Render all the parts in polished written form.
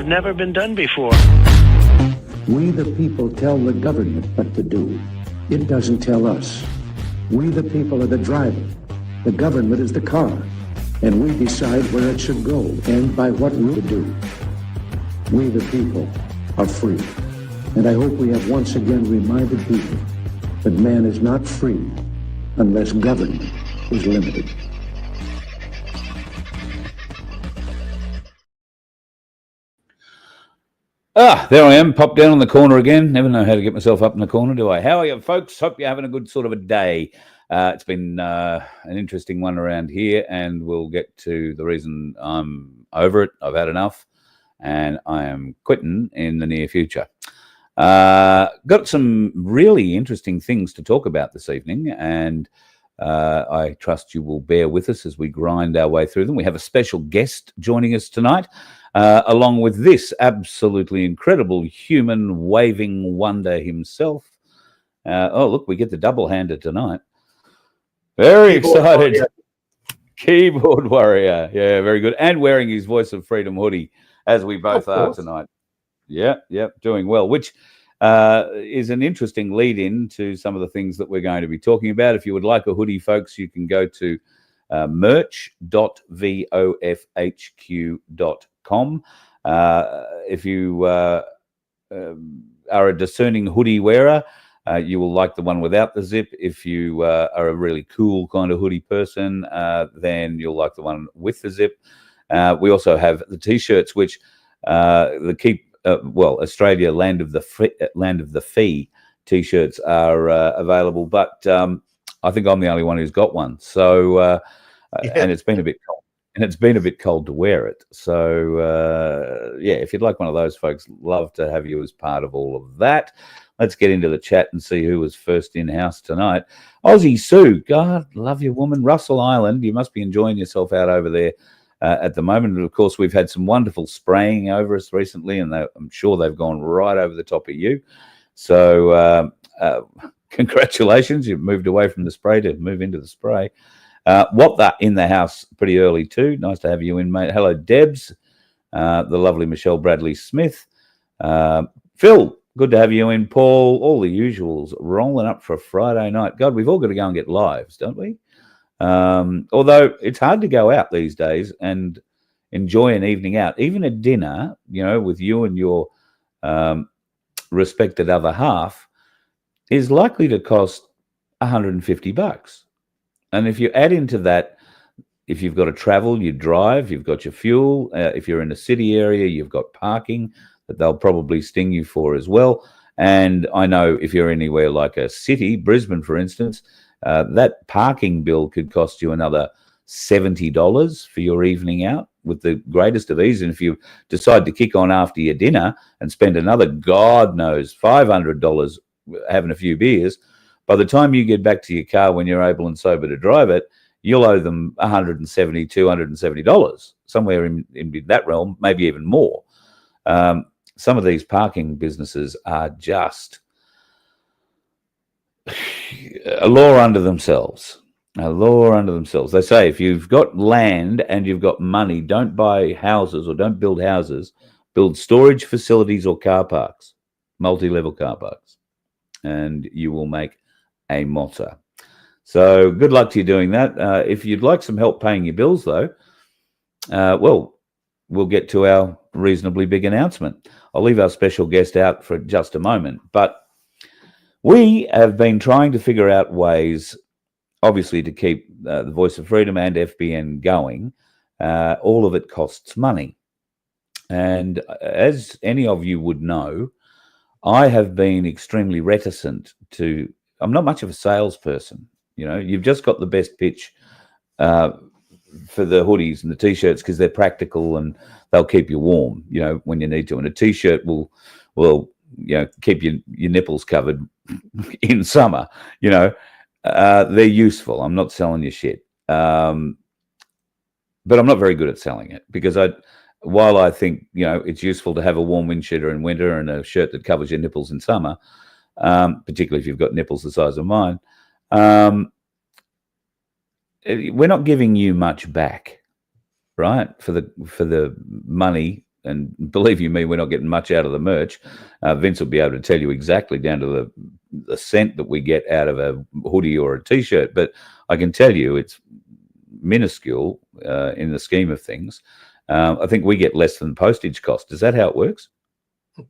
never been done before. We the people tell the government what to do. It doesn't tell us. We the people are the driver. The government is the car. And we decide where it should go and by what route to do. We the people are free. And I hope we have once again reminded people that man is not free unless government is limited. There I am, popped down on the corner again. Never know how to get myself up in the corner, do I? How are you, folks? Hope you're having a good sort of a day. It's been an interesting one around here, and we'll get to the reason I'm over it. I've had enough, and I am quitting in the near future. Got some really interesting things to talk about this evening, and I trust you will bear with us as we grind our way through them. We have a special guest joining us tonight, along with this absolutely incredible human waving wonder himself. Oh, look, we get the double-hander tonight. Very excited. Warrior. Keyboard warrior. Yeah, very good. And wearing his Voice of Freedom hoodie, as we both are tonight. Yeah, doing well, which is an interesting lead-in to some of the things that we're going to be talking about. If you would like a hoodie, folks, you can go to merch.vofhq.com. If you are a discerning hoodie wearer, you will like the one without the zip. If you are a really cool kind of hoodie person, then you'll like the one with the zip. We also have the T-shirts, which Australia Land of the Fee T-shirts are available, but I think I'm the only one who's got one. So, and it's been a bit cold. And it's been a bit cold to wear it. So, if you'd like one of those, folks, love to have you as part of all of that. Let's get into the chat and see who was first in-house tonight. Aussie Sue, God, love you, woman. Russell Island, you must be enjoying yourself out over there at the moment. And, of course, we've had some wonderful spraying over us recently, and I'm sure they've gone right over the top of you. So, congratulations. You've moved away from the spray to move into the spray. What that in the house pretty early too. Nice to have you in, mate. Hello, Debs, the lovely Michelle Bradley Smith. Phil, good to have you in. Paul, all the usuals rolling up for a Friday night. God, we've all got to go and get lives, don't we? Although it's hard to go out these days and enjoy an evening out, even a dinner, with you and your respected other half is likely to cost $150. And if you add into that, if you've got to travel, you drive, you've got your fuel. If you're in a city area, you've got parking that they'll probably sting you for as well. And I know if you're anywhere like a city, Brisbane, for instance, that parking bill could cost you another $70 for your evening out with the greatest of ease. And if you decide to kick on after your dinner and spend another, God knows, $500 having a few beers, by the time you get back to your car when you're able and sober to drive it, you'll owe them $170, $270, somewhere in that realm, maybe even more. Some of these parking businesses are just a law unto themselves. A law unto themselves. They say if you've got land and you've got money, don't buy houses or don't build houses. Build storage facilities or car parks, multi-level car parks, and you will make a motta. So good luck to you doing that. If you'd like some help paying your bills, though, we'll get to our reasonably big announcement. I'll leave our special guest out for just a moment, but we have been trying to figure out ways, obviously, to keep the Voice of Freedom and FBN going. All of it costs money. And as any of you would know, I have been extremely reticent to, I'm not much of a salesperson. You've just got the best pitch for the hoodies and the T-shirts because they're practical and they'll keep you warm, when you need to. And a T-shirt will keep your nipples covered in summer. They're useful. I'm not selling you shit. But I'm not very good at selling it because while I think, it's useful to have a warm wind sheeter in winter and a shirt that covers your nipples in summer, particularly if you've got nipples the size of mine, we're not giving you much back, right? For the money and believe you me, we're not getting much out of the merch. Vince will be able to tell you exactly down to the cent that we get out of a hoodie or a T-shirt. But I can tell you it's minuscule in the scheme of things. I think we get less than postage cost. Is that how it works?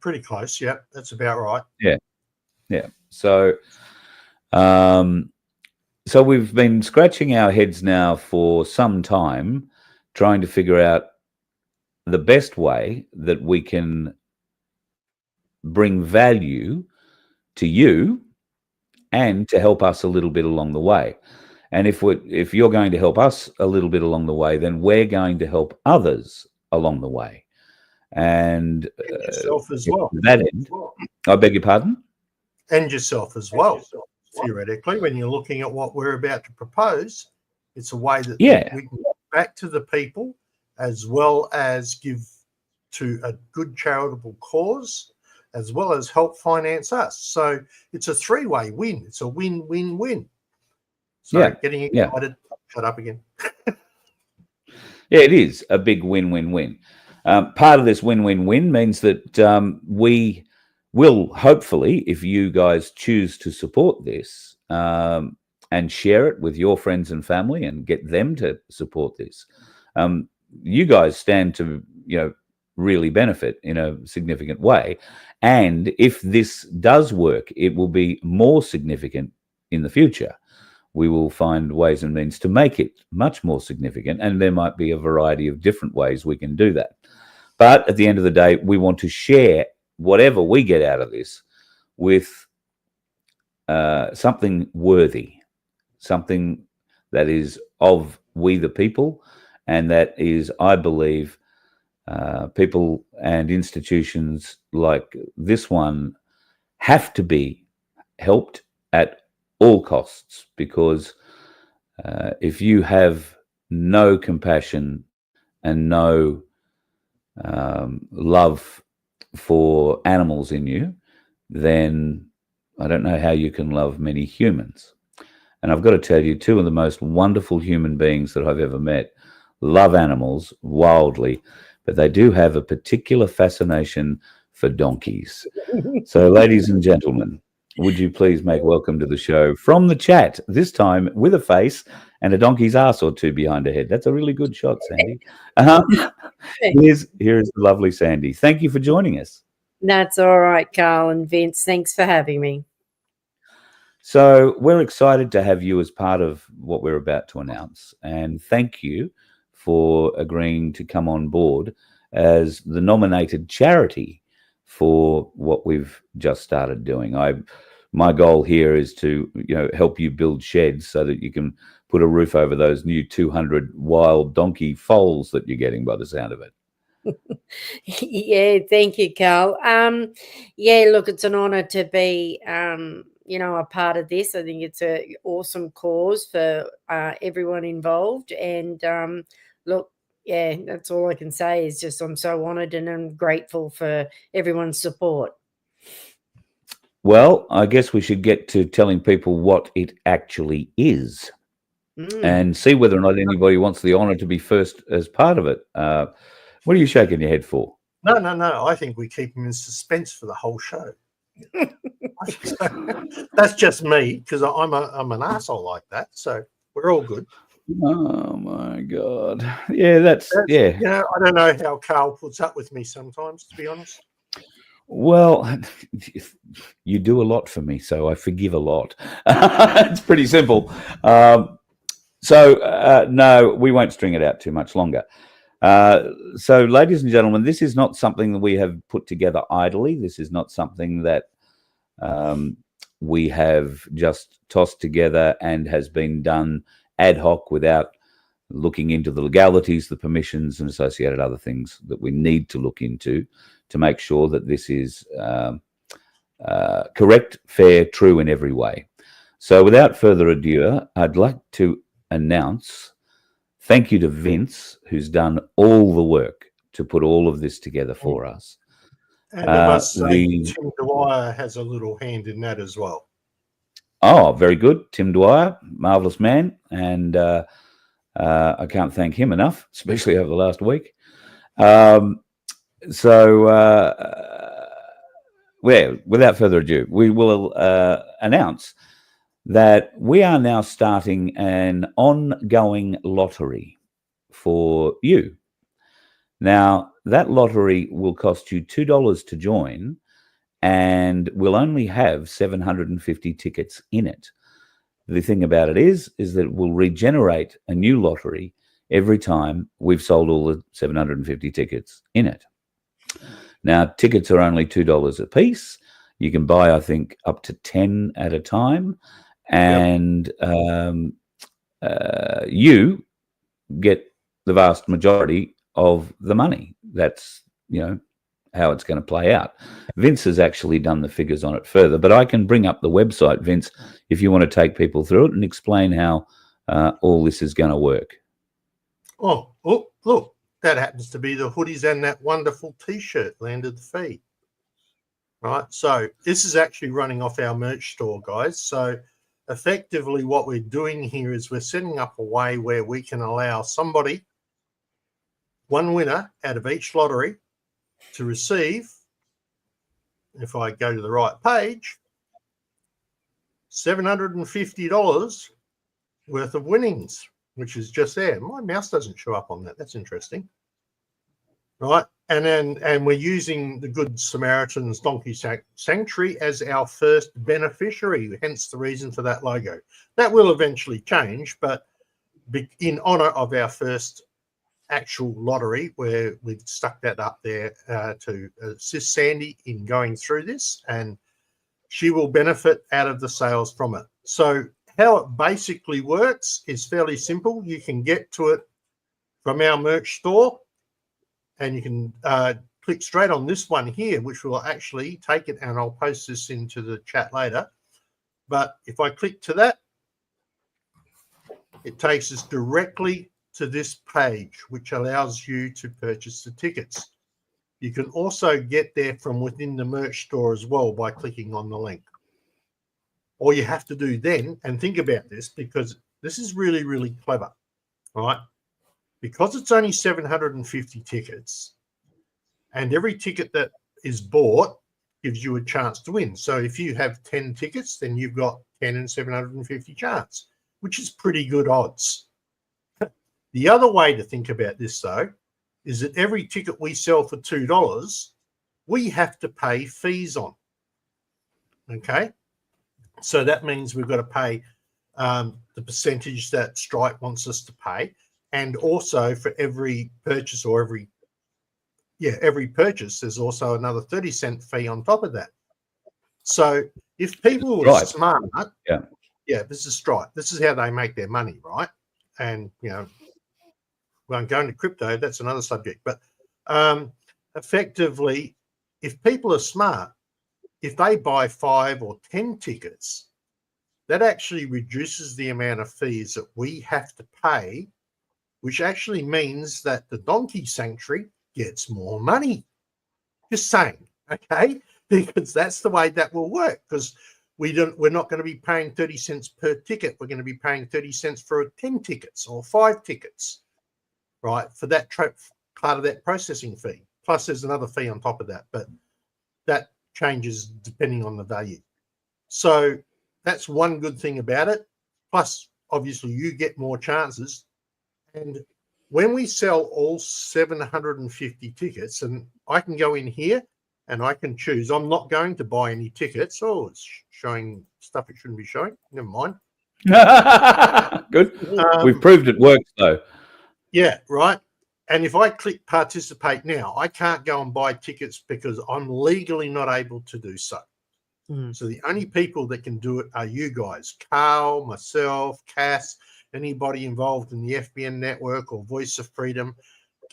Pretty close. Yeah, that's about right. Yeah. So, so we've been scratching our heads now for some time, trying to figure out the best way that we can bring value to you and to help us a little bit along the way. And if you're going to help us a little bit along the way, then we're going to help others along the way. And yourself as well. To that end, I beg your pardon? And yourself as well. Theoretically, when you're looking at what we're about to propose, it's a way that we can get back to the people as well as give to a good charitable cause, as well as help finance us. So it's a three-way win. It's a win-win-win. So getting excited, shut up again. Yeah, it is a big win-win-win. Part of this win-win-win means that we will hopefully, if you guys choose to support this and share it with your friends and family and get them to support this, you guys stand to, really benefit in a significant way. And if this does work, it will be more significant in the future. We will find ways and means to make it much more significant, and there might be a variety of different ways we can do that. But at the end of the day, we want to share whatever we get out of this with something worthy, something that is of we the people, and that is, I believe, people and institutions like this one have to be helped at all costs, because if you have no compassion and no love for animals in you, then I don't know how you can love many humans. And I've got to tell you, two of the most wonderful human beings that I've ever met love animals wildly, but they do have a particular fascination for donkeys. So, ladies and gentlemen, would you please make welcome to the show from the chat, this time with a face and a donkey's ass or two behind her head. That's a really good shot, Sandy. Here's the lovely Sandy. Thank you for joining us. That's all right, Carl and Vince. Thanks for having me. So we're excited to have you as part of what we're about to announce. And thank you for agreeing to come on board as the nominated charity for what we've just started doing. My goal here is to, help you build sheds so that you can put a roof over those new 200 wild donkey foals that you're getting by the sound of it. Yeah, thank you, Carl. Look, it's an honor to be, a part of this. I think it's an awesome cause for everyone involved. And that's all I can say is just I'm so honored and I'm grateful for everyone's support. Well, I guess we should get to telling people what it actually is and see whether or not anybody wants the honor to be first as part of it. What are you shaking your head for? No. I think we keep them in suspense for the whole show. That's just me, because I'm an asshole like that. So we're all good. Oh my God! Yeah, that's. I don't know how Carl puts up with me sometimes, to be honest. Well, you do a lot for me, so I forgive a lot. It's pretty simple. No, we won't string it out too much longer. So, ladies and gentlemen, this is not something that we have put together idly. This is not something that we have just tossed together and has been done ad hoc without looking into the legalities, the permissions, and associated other things that we need to look into to make sure that this is correct, fair, true in every way. So without further ado, I'd like to announce thank you to Vince, who's done all the work to put all of this together for us. And I must say, Tim Dwyer has a little hand in that as well. Oh, very good. Tim Dwyer, marvellous man. And I can't thank him enough, especially over the last week. So, well, without further ado, we will announce that we are now starting an ongoing lottery for you. Now, that lottery will cost you $2 to join, and we'll only have 750 tickets in it. The thing about it is that we'll regenerate a new lottery every time we've sold all the 750 tickets in it. Now, tickets are only $2 a piece. You can buy, I think, up to 10 at a time. And you get the vast majority of the money. That's, how it's going to play out. Vince has actually done the figures on it further, but I can bring up the website, Vince, if you want to take people through it and explain how all this is going to work. Oh, look, that happens to be the hoodies and that wonderful T-shirt, Landed the Fee. Right, so this is actually running off our merch store, guys. So effectively what we're doing here is we're setting up a way where we can allow somebody, one winner out of each lottery, to receive, if I go to the right page, $750 worth of winnings, which is just there. My mouse doesn't show up on that. That's interesting. Right, and we're using the Good Samaritan's Donkey Sanctuary as our first beneficiary, hence the reason for that logo. That will eventually change, but in honor of our first actual lottery, where we've stuck that up there to assist Sandy in going through this, and she will benefit out of the sales from it. So how it basically works is fairly simple. You can get to it from our merch store, and you can click straight on this one here, which will actually take it, and I'll post this into the chat later. But if I click to that, it takes us directly to this page, which allows you to purchase the tickets. You can also get there from within the merch store as well by clicking on the link. All you have to do then, and think about this, because this is really, really clever, right? Because it's only 750 tickets, and every ticket that is bought gives you a chance to win. So if you have 10 tickets, then you've got 10 and 750 chance, which is pretty good odds. The other way to think about this, though, is that every ticket we sell for $2, we have to pay fees on. Okay? So that means we've got to pay the percentage that Stripe wants us to pay. And also for every purchase or every purchase, there's also another 30-cent fee on top of that. So if people were smart, this is Stripe. This is how they make their money, right? And, we won't go into crypto, that's another subject. But effectively, if people are smart, if they buy 5 or 10 tickets, that actually reduces the amount of fees that we have to pay, which actually means that the Donkey Sanctuary gets more money. Just saying, okay? Because that's the way that will work, because we're not going to be paying 30 cents per ticket. We're going to be paying 30 cents for 10 tickets or 5 tickets. Right, for that part of that processing fee. Plus, there's another fee on top of that, but that changes depending on the value. So that's one good thing about it. Plus, obviously, you get more chances. And when we sell all 750 tickets, and I can go in here and I can choose, I'm not going to buy any tickets. Oh, it's showing stuff it shouldn't be showing. Never mind. Good. We've proved it works, though. Yeah, right. And if I click participate now, I can't go and buy tickets because I'm legally not able to do so. So the only people that can do it are you guys, Carl, myself, Cass, anybody involved in the FBN network or Voice of Freedom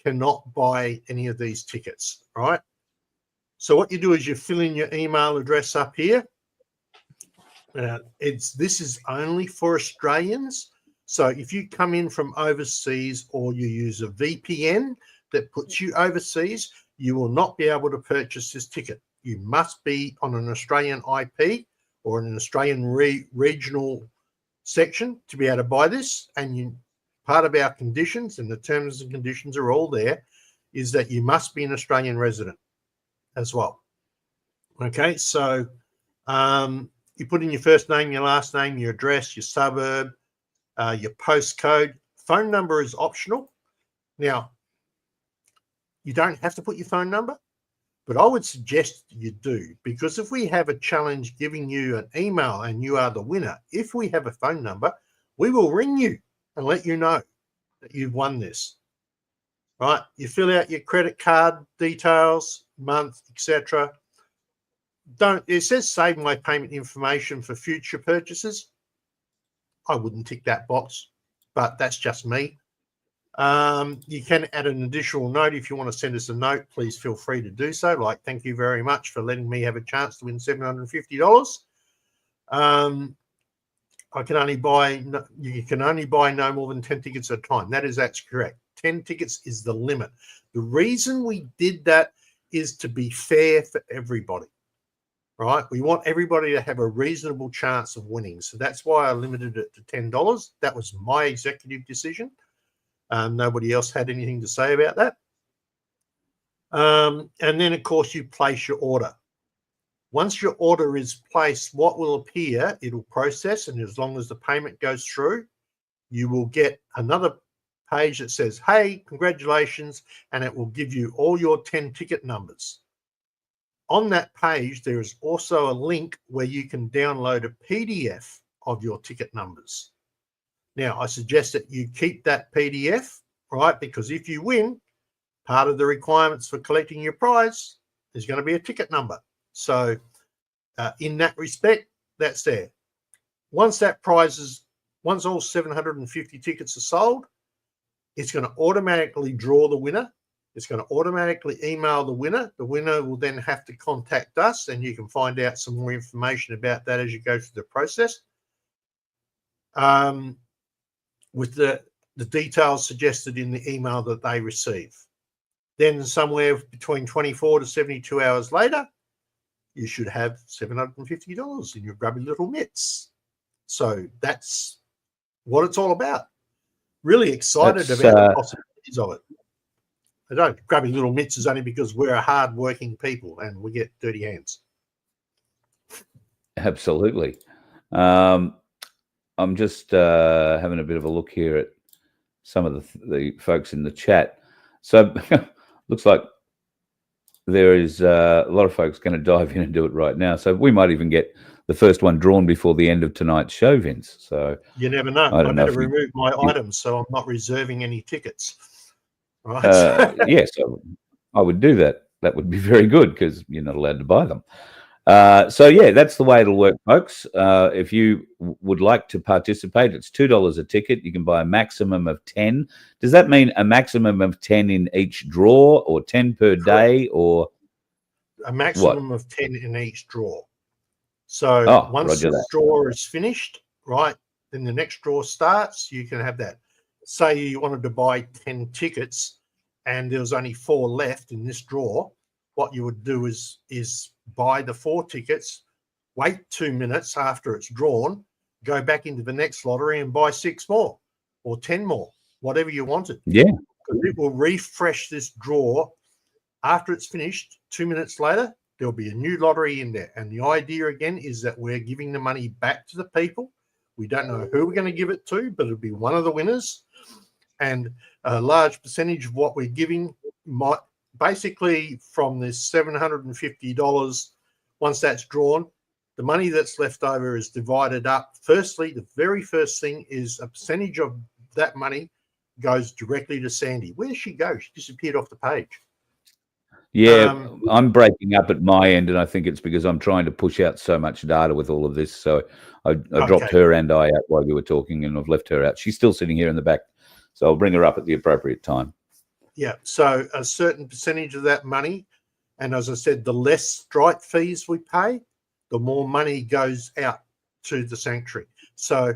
cannot buy any of these tickets, right? So what you do is you fill in your email address up here. This is only for Australians. So if you come in from overseas or you use a VPN that puts you overseas, you will not be able to purchase this ticket. You must be on an Australian IP or an Australian regional section to be able to buy this. And part of our conditions, and the terms and conditions are all there, is that you must be an Australian resident as well. Okay, so you put in your first name, your last name, your address, your suburb, your postcode. Phone number is optional. Now, you don't have to put your phone number, but I would suggest you do, because if we have a challenge giving you an email and you are the winner, if we have a phone number, we will ring you and let you know that you've won this. Right? You fill out your credit card details, month, etc. It says save my payment information for future purchases. I wouldn't tick that box, but that's just me. You can add an additional note. If you want to send us a note, please feel free to do so. Like, thank you very much for letting me have a chance to win $750. You can only buy no more than 10 tickets at a time. That's correct. 10 tickets is the limit. The reason we did that is to be fair for everybody. Right? We want everybody to have a reasonable chance of winning. So that's why I limited it to $10. That was my executive decision. Nobody else had anything to say about that. And then, of course, you place your order. Once your order is placed, what will appear, it'll process, and as long as the payment goes through, you will get another page that says, hey, congratulations, and it will give you all your 10 ticket numbers. On that page, there is also a link where you can download a PDF of your ticket numbers. Now, I suggest that you keep that PDF, right? Because if you win, part of the requirements for collecting your prize is going to be a ticket number. So in that respect, that's there. Once all 750 tickets are sold, it's going to automatically draw the winner. It's going to automatically email the winner. The winner will then have to contact us, and you can find out some more information about that as you go through the process. With the details suggested in the email that they receive. Then somewhere between 24 to 72 hours later, you should have $750 in your grubby little mitts. So that's what it's all about. Really excited about the possibilities of it. I don't grubby little mitts is only because we're a hard-working people and we get dirty hands. Absolutely. I'm just having a bit of a look here at some of the folks in the chat. So looks like there is a lot of folks going to dive in and do it right now. So we might even get the first one drawn before the end of tonight's show, Vince. So you never know. I better remove my items so I'm not reserving any tickets. Right. Yes, I would do that. That would be very good because you're not allowed to buy them. So yeah, that's the way it'll work, folks. If you would like to participate, it's $2 a ticket. You can buy a maximum of 10. Does that mean a maximum of 10 in each draw, or 10 per day, or a maximum of 10 in each draw? So once the draw is finished, right, then the next draw starts. You can have that. Say you wanted to buy 10 tickets and there was only 4 left in this draw. What you would do is buy the 4 tickets, wait 2 minutes after it's drawn, go back into the next lottery and buy 6 more or 10 more, whatever you wanted. Yeah. It will refresh this draw after it's finished. 2 minutes later, there'll be a new lottery in there. And the idea, again, is that we're giving the money back to the people. We don't know who we're going to give it to, but it'll be one of the winners. And a large percentage of what we're giving might basically from this $750, once that's drawn, the money that's left over is divided up. Firstly, the very first thing is a percentage of that money goes directly to Sandy. Where'd she go? She disappeared off the page. Yeah, I'm breaking up at my end, and I think it's because I'm trying to push out so much data with all of this. So I dropped her and I out while you were talking, and I've left her out. She's still sitting here in the back, so I'll bring her up at the appropriate time. Yeah, so a certain percentage of that money, and as I said, the less strike fees we pay, the more money goes out to the sanctuary. So,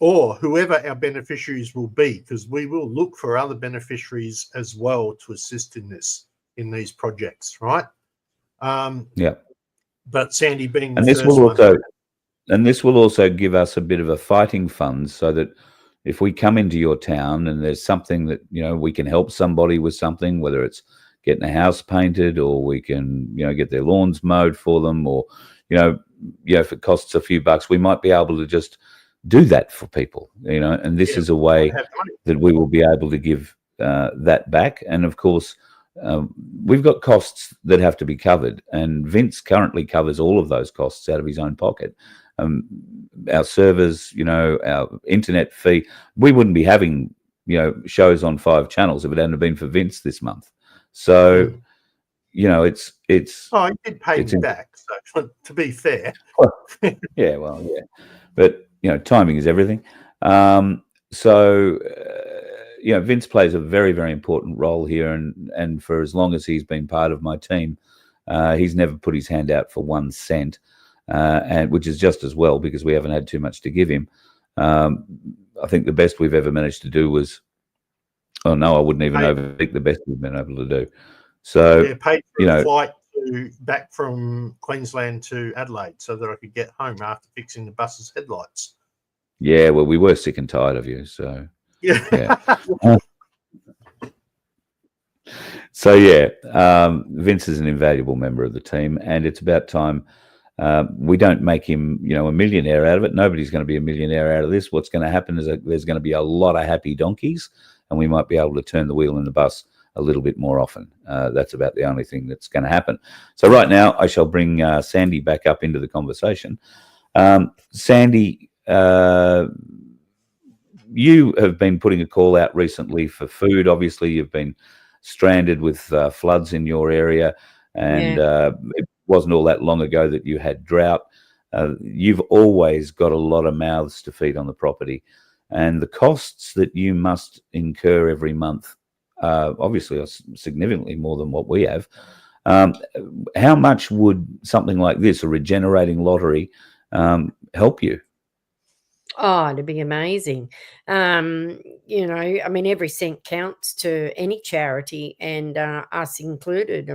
or whoever our beneficiaries will be, because we will look for other beneficiaries as well to assist in these projects, right? Yeah. But Sandy being and this will also give us a bit of a fighting fund, so that if we come into your town and there's something that, we can help somebody with something, whether it's getting a house painted, or we can, get their lawns mowed for them, or, if it costs a few bucks, we might be able to just do that for people, and this is a way that we will be able to give that back. And of course, we've got costs that have to be covered, and Vince currently covers all of those costs out of his own pocket. Our servers, our internet fee, we wouldn't be having, shows on 5 channels if it hadn't been for Vince this month. So, it's. Oh, he did pay me back, so to be fair. Yeah, but timing is everything. Vince plays a very, very important role here, and for as long as he's been part of my team, he's never put his hand out for 1 cent, and which is just as well, because we haven't had too much to give him. I think the best we've ever managed to do was, I wouldn't even overthink the best we've been able to do. So, paid for a flight back from Queensland to Adelaide so that I could get home after fixing the bus's headlights. Yeah, well, we were sick and tired of you, so yeah. Vince is an invaluable member of the team, and it's about time. We don't make him, a millionaire out of it. Nobody's going to be a millionaire out of this. What's going to happen is there's going to be a lot of happy donkeys, and we might be able to turn the wheel in the bus a little bit more often. That's about the only thing that's going to happen. So right now, I shall bring Sandy back up into the conversation. Sandy, you have been putting a call out recently for food. Obviously, you've been stranded with floods in your area, and it wasn't all that long ago that you had drought. You've always got a lot of mouths to feed on the property, and the costs that you must incur every month obviously are significantly more than what we have. How much would something like this, a regenerating lottery, help you? Oh, it'd be amazing. Every cent counts to any charity, and us included.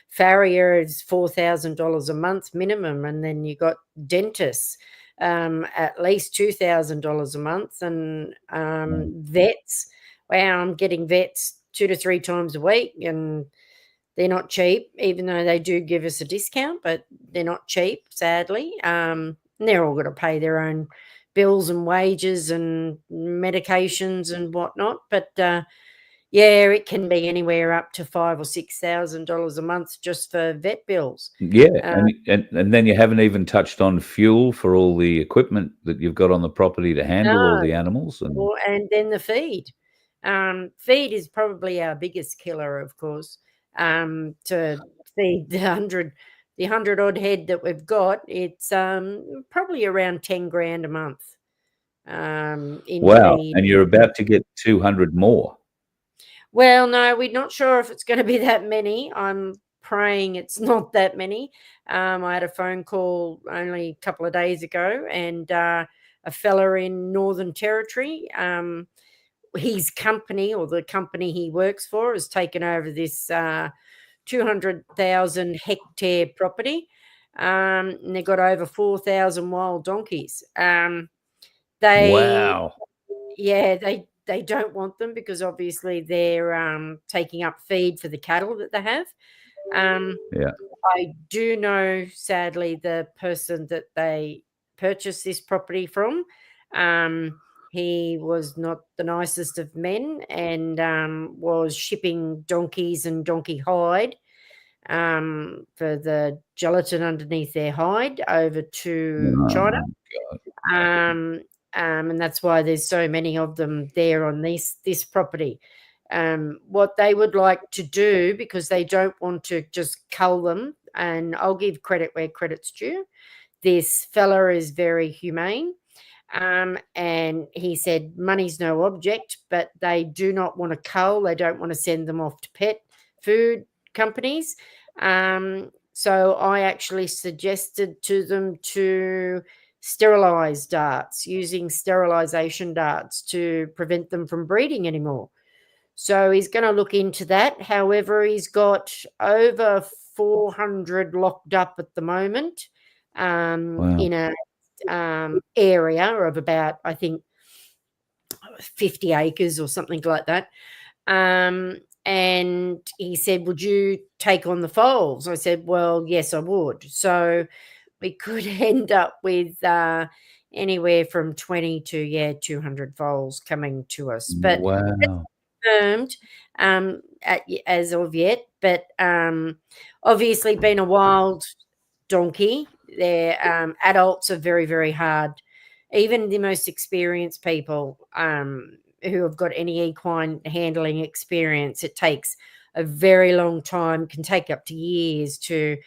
Farrier is $4,000 a month minimum, and then you got dentists at least $2,000 a month, and vets. Wow, I'm getting vets 2 to 3 times a week, and they're not cheap, even though they do give us a discount, but they're not cheap, sadly. And they're all going to pay their own bills and wages and medications and whatnot. But it can be anywhere up to $5,000 or $6,000 a month just for vet bills. Yeah, and then you haven't even touched on fuel for all the equipment that you've got on the property to handle all the animals, and then the feed. Feed is probably our biggest killer, of course. To feed the 100 odd head that we've got, it's probably around 10 grand a month. Wow, feed. And you're about to get 200 more. Well, no, we're not sure if it's going to be that many. I'm praying it's not that many. I had a phone call only a couple of days ago, and a fella in Northern Territory, his company, or the company he works for, has taken over this 200,000 hectare property, and they've got over 4,000 wild donkeys. Wow. Yeah, they don't want them because obviously they're taking up feed for the cattle that they have. I do know, sadly, the person that they purchased this property from. He was not the nicest of men, and was shipping donkeys and donkey hide for the gelatin underneath their hide over to China. And that's why there's so many of them there on this property. What they would like to do, because they don't want to just cull them, and I'll give credit where credit's due. This fella is very humane. And he said money's no object, but they do not want to cull. They don't want to send them off to pet food companies. So I actually suggested to them to sterilize darts, using sterilization darts to prevent them from breeding anymore. So he's going to look into that. However, he's got over 400 locked up at the moment, in a area of about, I think, 50 acres or something like that. And he said, would you take on the foals? I said, well, yes, I would. So we could end up with anywhere from 20 to 200 foals coming to us. But wow, confirmed as of yet. But obviously, being a wild donkey, their adults are very, very hard. Even the most experienced people who have got any equine handling experience, it takes a very long time, can take up to years to,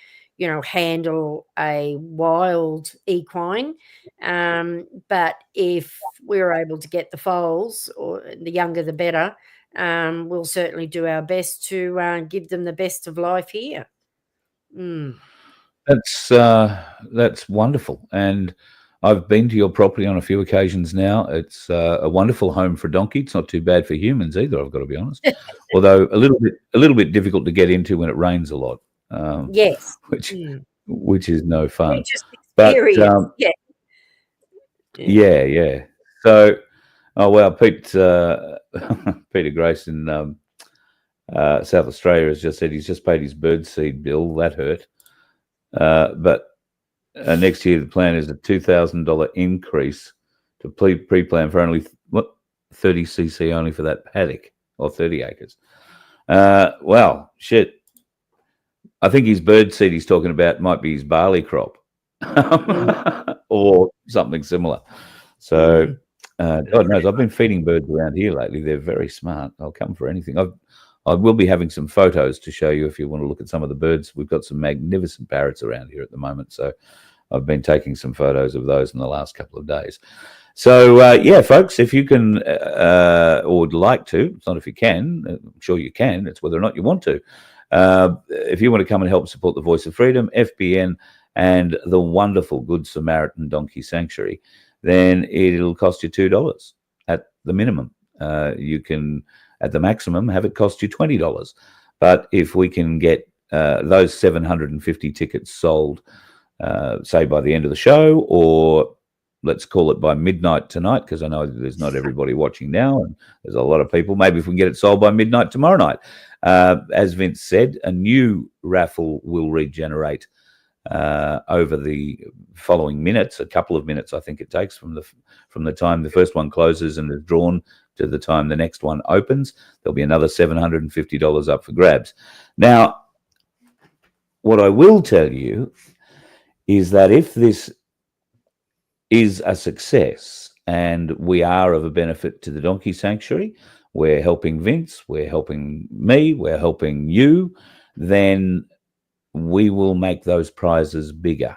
handle a wild equine. But if we're able to get the foals, or the younger the better, we'll certainly do our best to give them the best of life here. that's wonderful. And I've been to your property on a few occasions now. It's a wonderful home for a donkey. It's not too bad for humans either, I've got to be honest. Although a little bit difficult to get into when it rains a lot. Yes, which is no fun. Just But yeah. So, Peter Grace in South Australia has just said he's just paid his birdseed bill. That hurt. But next year the plan is a $2,000 increase to pre-plan for only 30 cc only for that paddock, or 30 acres. Well, shit. I think his birdseed he's talking about might be his barley crop or something similar. So God knows, I've been feeding birds around here lately. They're very smart. I'll come for anything. I will be having some photos to show you if you want to look at some of the birds. We've got some magnificent parrots around here at the moment. So I've been taking some photos of those in the last couple of days. So, folks, if you can or would like to, it's not if you can, I'm sure you can, it's whether or not you want to. If you want to come and help support the Voice of Freedom, FBN, and the wonderful Good Samaritan Donkey Sanctuary, then it'll cost you $2 at the minimum. You can, at the maximum, have it cost you $20. But if we can get those 750 tickets sold, say by the end of the show, or let's call it by midnight tonight, because I know there's not everybody watching now, and there's a lot of people. Maybe if we can get it sold by midnight tomorrow night. As Vince said, a new raffle will regenerate over the following minutes, a couple of minutes I think it takes from the time the first one closes and is drawn to the time the next one opens. There'll be another $750 up for grabs. Now, what I will tell you is that if this is a success and we are of a benefit to the Donkey Sanctuary, we're helping Vince, we're helping me, we're helping you, then we will make those prizes bigger.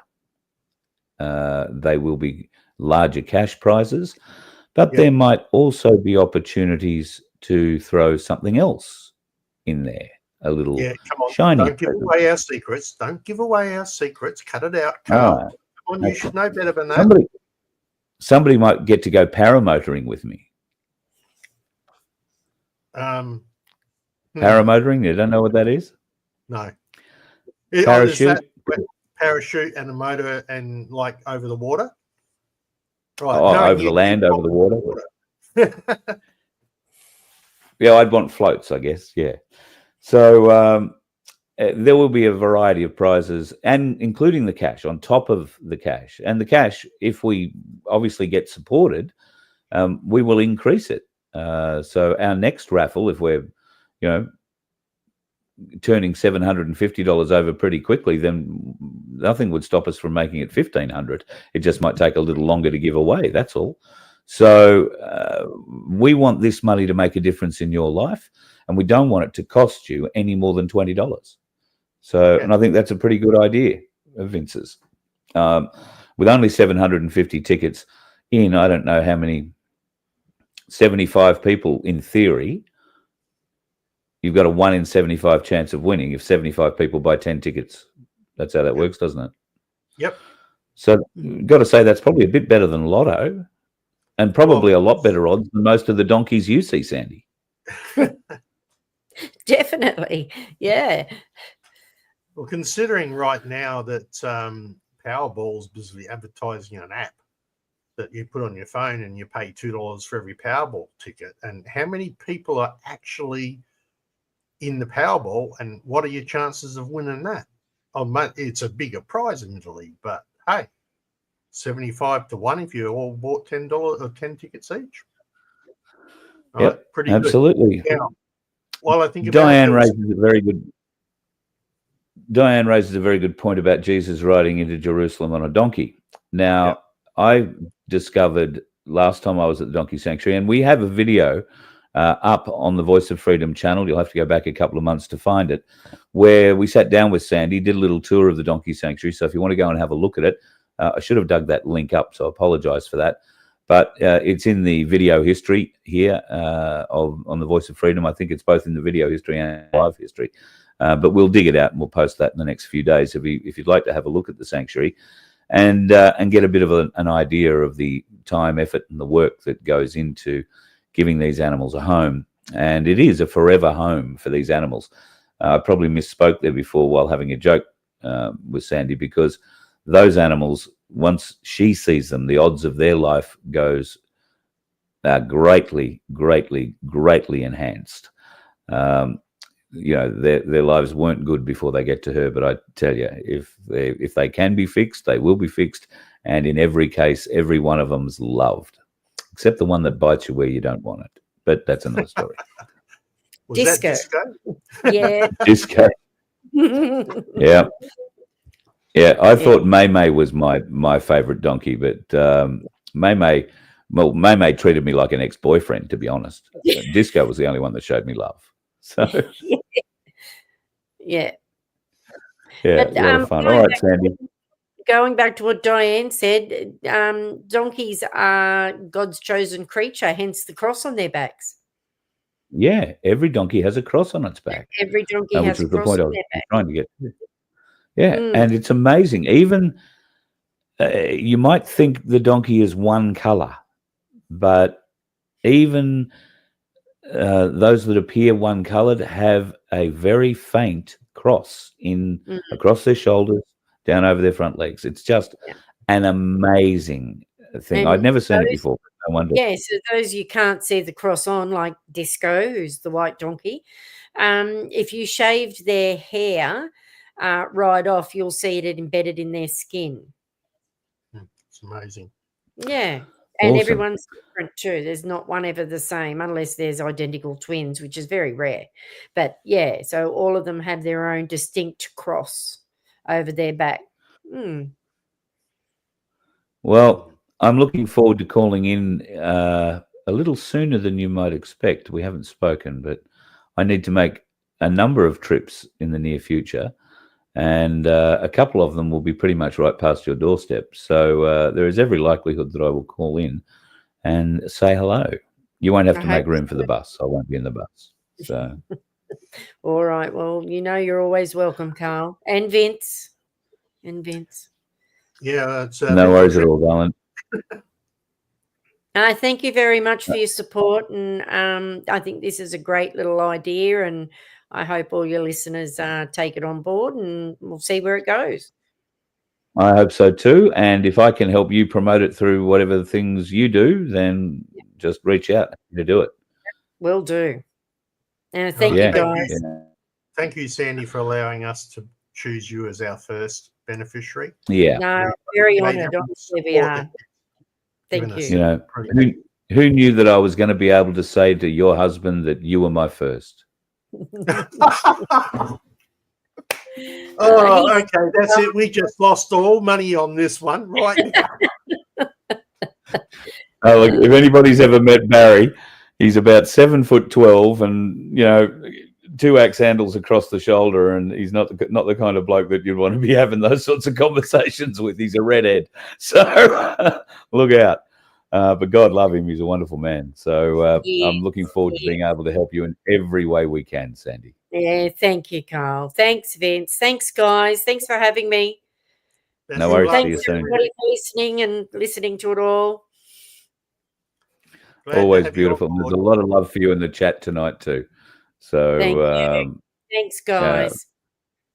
They will be larger cash prizes, but there might also be opportunities to throw something else in there, a little shiny. Don't give away our secrets. Don't give away our secrets. Cut it out, Carl. Come on, you should know better than that. Somebody might get to go paramotoring with me. Paramotoring? You don't know what that is? No. Parachute? Parachute and a motor and like over the water? Right. Over the land, over the water. Yeah, I'd want floats, I guess. Yeah. So there will be a variety of prizes, and including the cash on top of the cash. And the cash, if we obviously get supported, we will increase it. So our next raffle, if we're, turning $750 over pretty quickly, then nothing would stop us from making it $1,500. It just might take a little longer to give away. That's all. So we want this money to make a difference in your life, and we don't want it to cost you any more than $20. So, and I think that's a pretty good idea of Vince's. With only 750 tickets in, I don't know how many, 75 people in theory, you've got a 1 in 75 chance of winning if 75 people buy 10 tickets. That's how that works, doesn't it? Yep. So got to say that's probably a bit better than Lotto, and probably a lot better odds than most of the donkeys you see, Sandy. Definitely. Yeah. Well, considering right now that Powerball's busily advertising an app, that you put on your phone and you pay $2 for every Powerball ticket. And how many people are actually in the Powerball, and what are your chances of winning that? Oh, it's a bigger prize in Italy, but hey, 75 to 1 if you all bought $10 or 10 tickets each. Yep, right, pretty absolutely. Good. Now, while I think Diane raises a very good point about Jesus riding into Jerusalem on a donkey. Now, I discovered last time I was at the Donkey Sanctuary, and we have a video up on the Voice of Freedom channel. You'll have to go back a couple of months to find it, where we sat down with Sandy, did a little tour of the Donkey Sanctuary. So if you want to go and have a look at it, I should have dug that link up, so I apologize for that. But it's in the video history here on the Voice of Freedom. I think it's both in the video history and live history. But we'll dig it out and we'll post that in the next few days if you'd like to have a look at the sanctuary and get a bit of an idea of the time, effort, and the work that goes into giving these animals a home. And it is a forever home for these animals. I probably misspoke there before while having a joke with Sandy, because those animals, once she sees them, the odds of their life goes greatly, greatly, greatly enhanced. Their lives weren't good before they get to her, but I tell you, if they can be fixed, they will be fixed. And in every case, every one of them's loved, except the one that bites you where you don't want it. But that's another story. Disco. Yeah. Disco. Yeah. Yeah, I thought May was my favorite donkey, but May treated me like an ex-boyfriend, to be honest. Disco was the only one that showed me love. So yeah, a lot of fun. All right, Sandy. Going back to what Diane said, donkeys are God's chosen creature, hence the cross on their backs. Yeah, every donkey has a cross on its back. Every donkey has a cross on their back. Trying to get. Yeah, and it's amazing. Even you might think the donkey is one color, but even those that appear one-colored have a very faint cross across their shoulders, down over their front legs. It's just an amazing thing. And I'd never seen it before. I wonder. Yeah, so those you can't see the cross on, like Disco, who's the white donkey. If you shaved their hair right off, you'll see it embedded in their skin. It's amazing. Yeah. And everyone's different too. There's not one ever the same, unless there's identical twins, which is very rare. But yeah, so all of them have their own distinct cross over their back. Well, I'm looking forward to calling in a little sooner than you might expect. We haven't spoken, but I need to make a number of trips in the near future. And a couple of them will be pretty much right past your doorstep. So there is every likelihood that I will call in and say hello. You won't have to make room for the bus. I won't be in the bus. So, all right. Well, you're always welcome, Carl. And Vince. Yeah. It's, no worries at all, darling. Thank you very much for your support. And I think this is a great little idea. And I hope all your listeners take it on board, and we'll see where it goes. I hope so too. And if I can help you promote it through whatever things you do, then just reach out to do it. Will do. And thank you, guys. Thank you, Sandy, for allowing us to choose you as our first beneficiary. Yeah. No, very honoured. Honestly, we are. Thank you. Who knew that I was going to be able to say to your husband that you were my first? Oh, okay, that's it. We just lost all money on this one, right? Look, if anybody's ever met Barry, he's about 7'12", and 2 axe handles across the shoulder, and he's not the kind of bloke that you'd want to be having those sorts of conversations with. He's a redhead, so look out. But God love him. He's a wonderful man. So I'm looking forward to being able to help you in every way we can, Sandy. Yeah, thank you, Carl. Thanks, Vince. Thanks, guys. Thanks for having me. No worries. Thanks, see you soon. everybody, for listening to it all. Glad always beautiful. There's a lot of love for you in the chat tonight too. So thank you. Thanks, guys.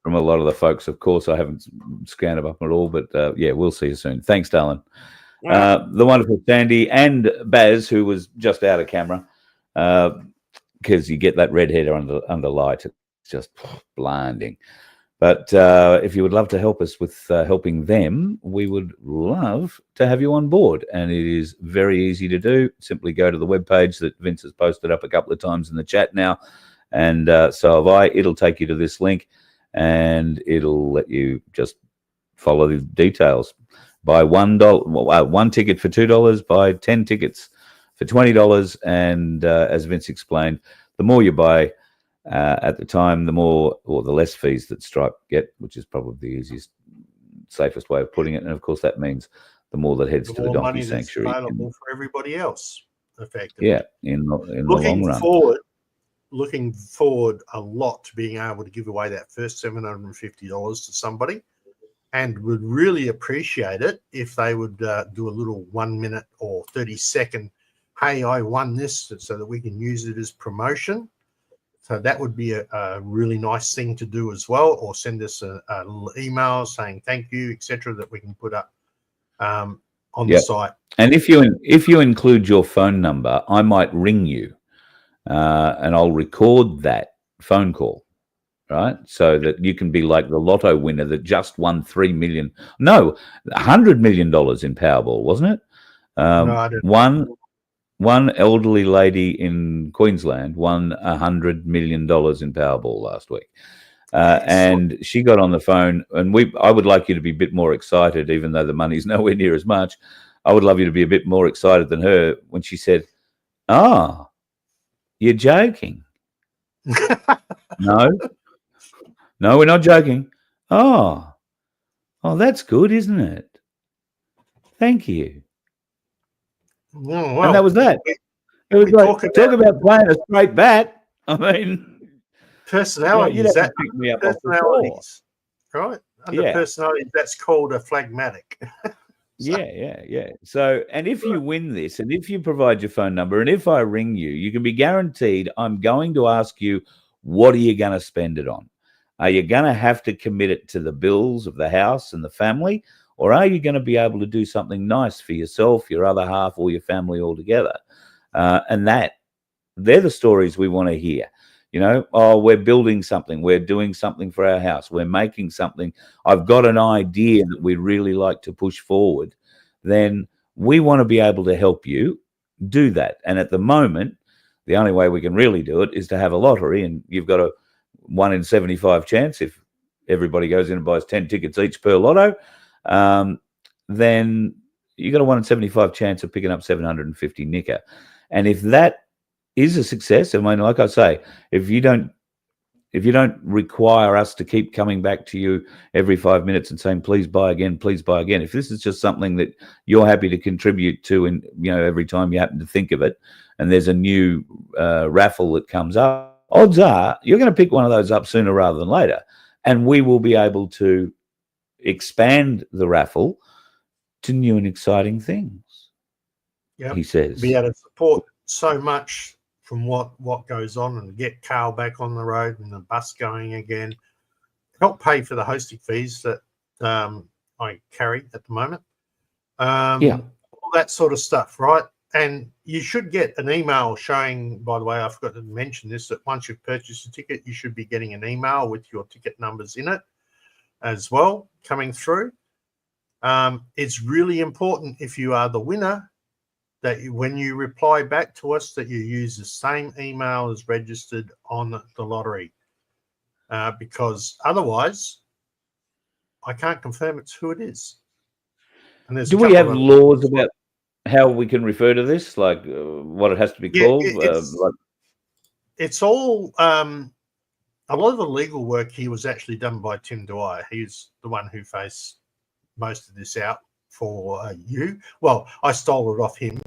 From a lot of the folks, of course, I haven't scanned them up at all, but we'll see you soon. Thanks, darling. The wonderful Sandy and Baz, who was just out of camera, because you get that red hair under light. It's just blinding. But if you would love to help us with helping them, we would love to have you on board. And it is very easy to do. Simply go to the webpage that Vince has posted up a couple of times in the chat now. And so have I. It'll take you to this link, and it'll let you just follow the details. Buy one ticket for $2, buy 10 tickets for $20. And as Vince explained, the more you buy, at the time, the more or the less fees that Stripe get, which is probably the easiest, safest way of putting it. And of course, that means the more that heads to the donkey sanctuary, available for everybody else, effectively. Yeah, in the long run. Looking forward a lot to being able to give away that first $750 to somebody, and would really appreciate it if they would do a little 1 minute or 30-second, hey, I won this, so that we can use it as promotion. So that would be a really nice thing to do as well, or send us a little email saying thank you, etc., that we can put up on the site. And if you include your phone number, I might ring you, and I'll record that phone call, right? So that you can be like the lotto winner that just won $100 million in Powerball, wasn't it? No, I don't. One elderly lady in Queensland won $100 million in Powerball last week. And she got on the phone, and I would like you to be a bit more excited, even though the money's nowhere near as much. I would love you to be a bit more excited than her when she said, "Oh, you're joking." No, we're not joking. Oh, that's good, isn't it? Thank you. Well, and that was that. It was like, talk about playing a straight bat. I mean, personalities. That picked me up personalities, right? Under personalities, that's called a phlegmatic. Yeah. So, and if you win this, and if you provide your phone number, and if I ring you, you can be guaranteed I'm going to ask you, what are you going to spend it on? Are you going to have to commit it to the bills of the house and the family? Or are you going to be able to do something nice for yourself, your other half, or your family altogether? And they're the stories we want to hear. We're building something. We're doing something for our house. We're making something. I've got an idea that we really like to push forward. Then we want to be able to help you do that. And at the moment, the only way we can really do it is to have a lottery. And you've got a 1 in 75 chance if everybody goes in and buys 10 tickets each per lotto. Then you got a 1 in 75 chance of picking up 750 nicker. And if that is a success, I mean, like I say, if you don't require us to keep coming back to you every 5 minutes and saying, please buy again, if this is just something that you're happy to contribute to, and every time you happen to think of it, and there's a new raffle that comes up, odds are you're going to pick one of those up sooner rather than later, and we will be able to expand the raffle to new and exciting things. Yeah, he says, be able to support so much from what goes on, and get Carl back on the road and the bus going again. Help pay for the hosting fees that I carry at the moment. All that sort of stuff, right? And you should get an email showing, by the way, I forgot to mention this, that once you've purchased a ticket, you should be getting an email with your ticket numbers in it as well coming through. It's really important, if you are the winner, that when you reply back to us, that you use the same email as registered on the lottery, because otherwise I can't confirm it's who it is. And do we have laws about how we can refer to this, like what it has to be called? It's all a lot of the legal work here was actually done by Tim Dwyer. He's the one who faced most of this out for you. Well, I stole it off him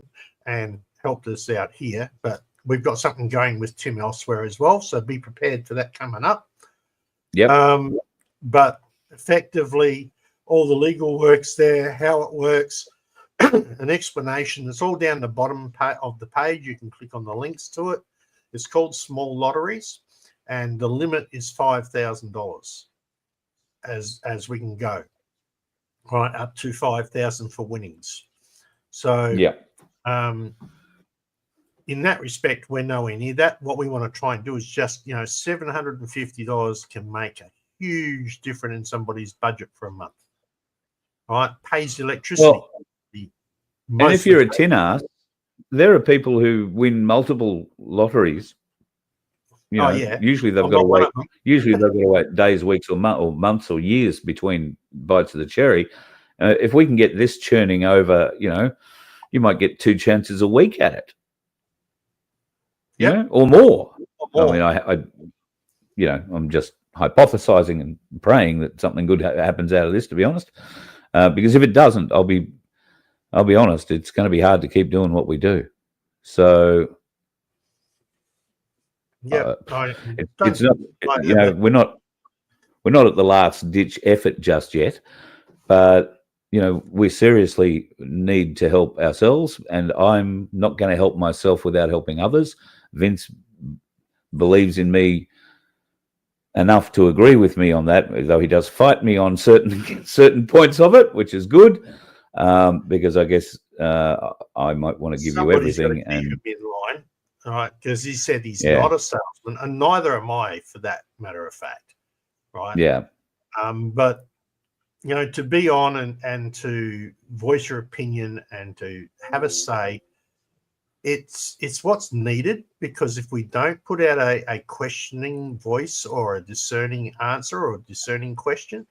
and helped us out here, but we've got something going with Tim elsewhere as well, so be prepared for that coming up. But effectively, all the legal works there, how it works, an explanation. It's all down the bottom of the page. You can click on the links to it. It's called Small Lotteries, and the limit is $5,000 as we can go, right up to $5,000 for winnings. So, yeah. In that respect, we're nowhere near that. What we want to try and do is just, $750 can make a huge difference in somebody's budget for a month. Right? Pays electricity. Well, and if you're a tin ass, there are people who win multiple lotteries. Usually they've got to wait. Usually they've got to wait days, weeks, or months, or years between bites of the cherry. If we can get this churning over, you might get 2 chances a week at it. Or more. I mean, I'm just hypothesizing and praying that something good happens out of this, to be honest. Because if it doesn't, I'll be honest, it's going to be hard to keep doing what we do. So, it's not. We're not at the last ditch effort just yet, but we seriously need to help ourselves, and I'm not going to help myself without helping others. Vince believes in me enough to agree with me on that, though he does fight me on certain points of it, which is good, because I guess I might want to give you everything. And in line, right? Because he said he's not a salesman, and neither am I, for that matter of fact, right? Yeah. But to be on and to voice your opinion and to have a say, it's what's needed, because if we don't put out a questioning voice or a discerning answer or a discerning question,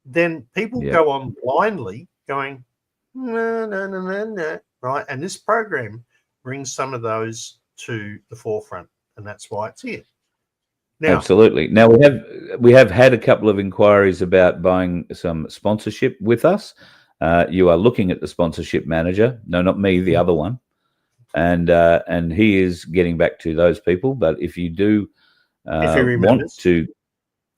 then people go on blindly going, no, right? And this program brings some of those to the forefront, and that's why it's here. Now, absolutely. Now we have had a couple of inquiries about buying some sponsorship with us. You are looking at the sponsorship manager. No, not me, the other one. And he is getting back to those people. But if you do want to,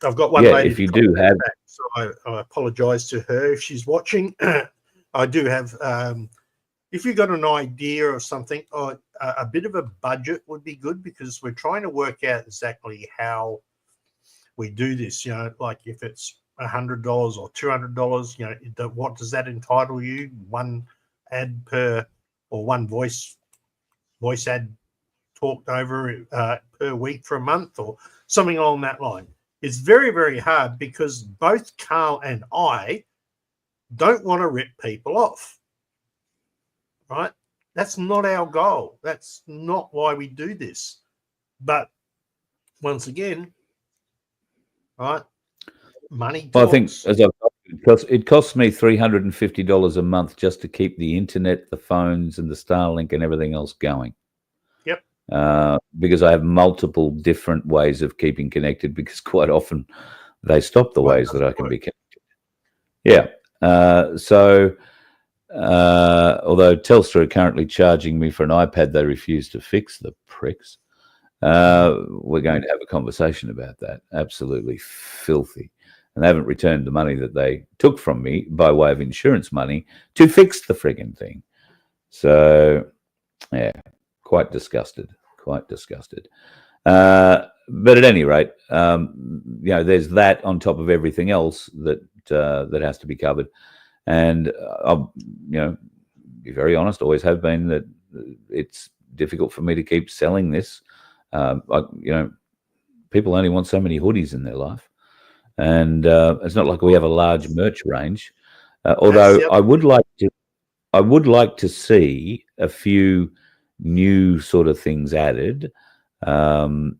I've got one lady. If you do have, so I apologise to her if she's watching. I do have. If you've got an idea or something, or a bit of a budget would be good, because we're trying to work out exactly how we do this. Like if it's $100 or $200, what does that entitle you? One ad per, or one voice ad talked over per week for a month, or something along that line. It's very, very hard, because both Carl and I don't want to rip people off, right? That's not our goal. That's not why we do this. But once again, right, money talks. Well, I think it costs me $350 a month just to keep the internet, the phones, and the Starlink and everything else going. Yep. Because I have multiple different ways of keeping connected, because quite often they stop the ways that I can be connected. Yeah. Although Telstra are currently charging me for an iPad they refuse to fix, the pricks, we're going to have a conversation about that. Absolutely filthy. And they haven't returned the money that they took from me by way of insurance money to fix the frigging thing. So, yeah, quite disgusted. But at any rate, there's that on top of everything else that has to be covered. And I'll, be very honest, always have been, that it's difficult for me to keep selling this. People only want so many hoodies in their life, and it's not like we have a large merch range. Although I would like to see a few new sort of things added. I'd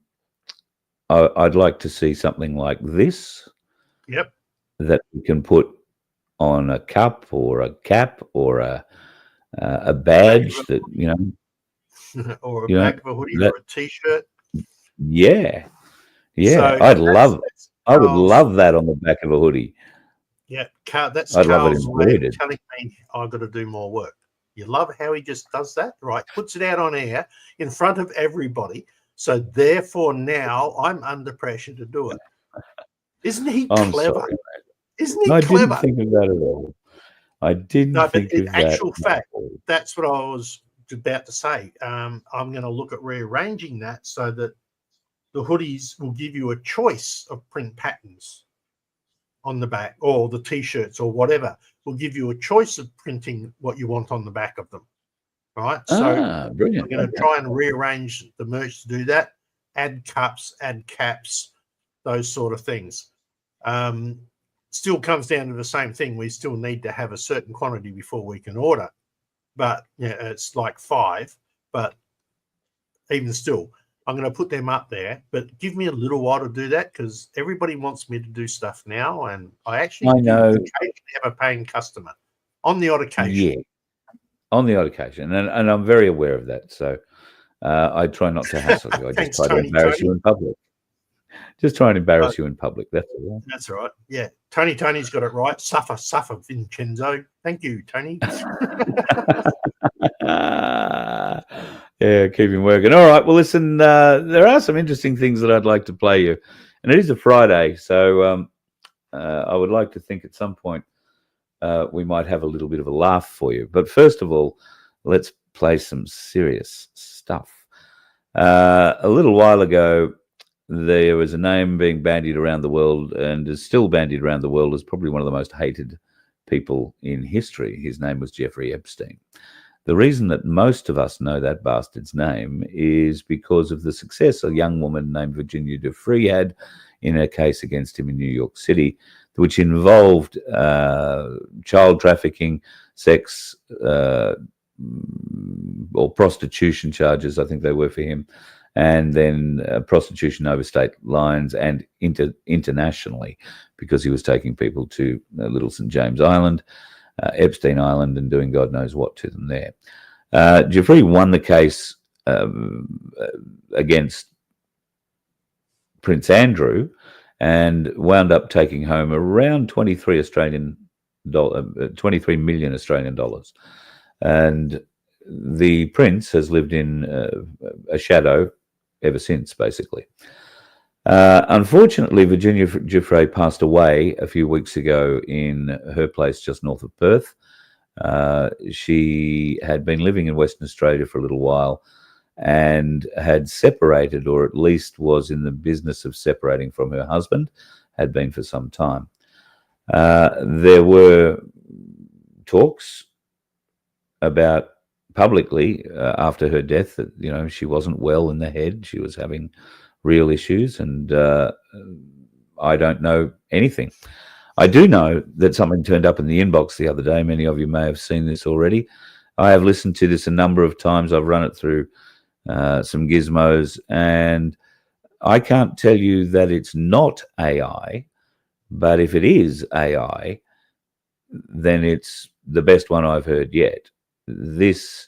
like to see something like this. Yep. That we can put on a cup or a cap or a badge that or a back of a hoodie or a t-shirt. Yeah. So I would love that on the back of a hoodie. Yeah, that's I'd love it Carl's way of embroidered. telling me I've got to do more work. You love how he just does that, right? Puts it out on air in front of everybody. So therefore now I'm under pressure to do it. Isn't he clever? Sorry, Isn't he clever? I didn't think of that at all. I didn't think of that. In actual fact, that's what I was about to say. I'm going to look at rearranging that so that the hoodies will give you a choice of print patterns on the back, or the t-shirts or whatever. will give you a choice of printing what you want on the back of them. Right. So brilliant. I'm going to try and rearrange the merch to do that. Add cups, add caps, those sort of things. Still comes down to the same thing. We still need to have a certain quantity before we can order. But it's like 5. But even still, I'm going to put them up there. But give me a little while to do that, because everybody wants me to do stuff now. And I actually know. occasionally have a paying customer on the odd occasion. Yeah, on the odd occasion. And I'm very aware of that. So I try not to hassle you. I Thanks, just try to embarrass you in public. Just try and embarrass you in public. That's all. That's all right. Yeah. Tony's got it right. Suffer, Vincenzo. Thank you, Tony. Yeah, keep him working. All right. Well, listen, there are some interesting things that I'd like to play you. And it is a Friday, so I would like to think at some point we might have a little bit of a laugh for you. But first of all, let's play some serious stuff. A little while ago, there was a name being bandied around the world, and is still bandied around the world as probably one of the most hated people in history. His name was Jeffrey Epstein. The reason that most of us know that bastard's name is because of the success a young woman named Virginia Giuffre had in a case against him in New York City, which involved child trafficking, sex, or prostitution charges, I think they were for him, and then prostitution over state lines and internationally, because he was taking people to Little St. James Island, Epstein Island, and doing God knows what to them there. Giuffre won the case against Prince Andrew and wound up taking home around 23 million Australian dollars. And the prince has lived in a shadow ever since, basically. Unfortunately, Virginia Giuffre passed away a few weeks ago in her place just north of Perth. She had been living in Western Australia for a little while and had separated, or at least was in the business of separating from her husband, had been for some time. There were talks about publicly after her death that, you know, she wasn't well in the head. She was having real issues, and I don't know anything. I do know that something turned up in the inbox the other day. Many of you may have seen this already. I have listened to this a number of times. I've run it through some gizmos, and I can't tell you that it's not AI, but if it is AI, then it's the best one I've heard yet. This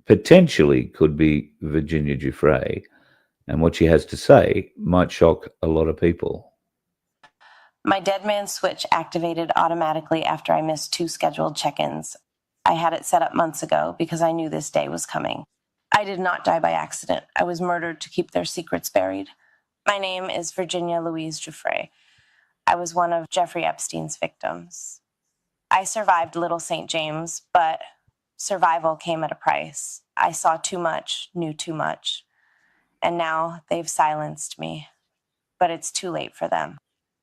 potentially could be Virginia Giuffre, and what she has to say might shock a lot of people. My dead man switch activated automatically after I missed 2 scheduled check-ins. I had it set up months ago because I knew this day was coming. I did not die by accident. I was murdered to keep their secrets buried. My name is Virginia Louise Giuffre. I was one of Jeffrey Epstein's victims. I survived Little St. James, but survival came at a price. I saw too much, knew too much. And now they've silenced me. But it's too late for them.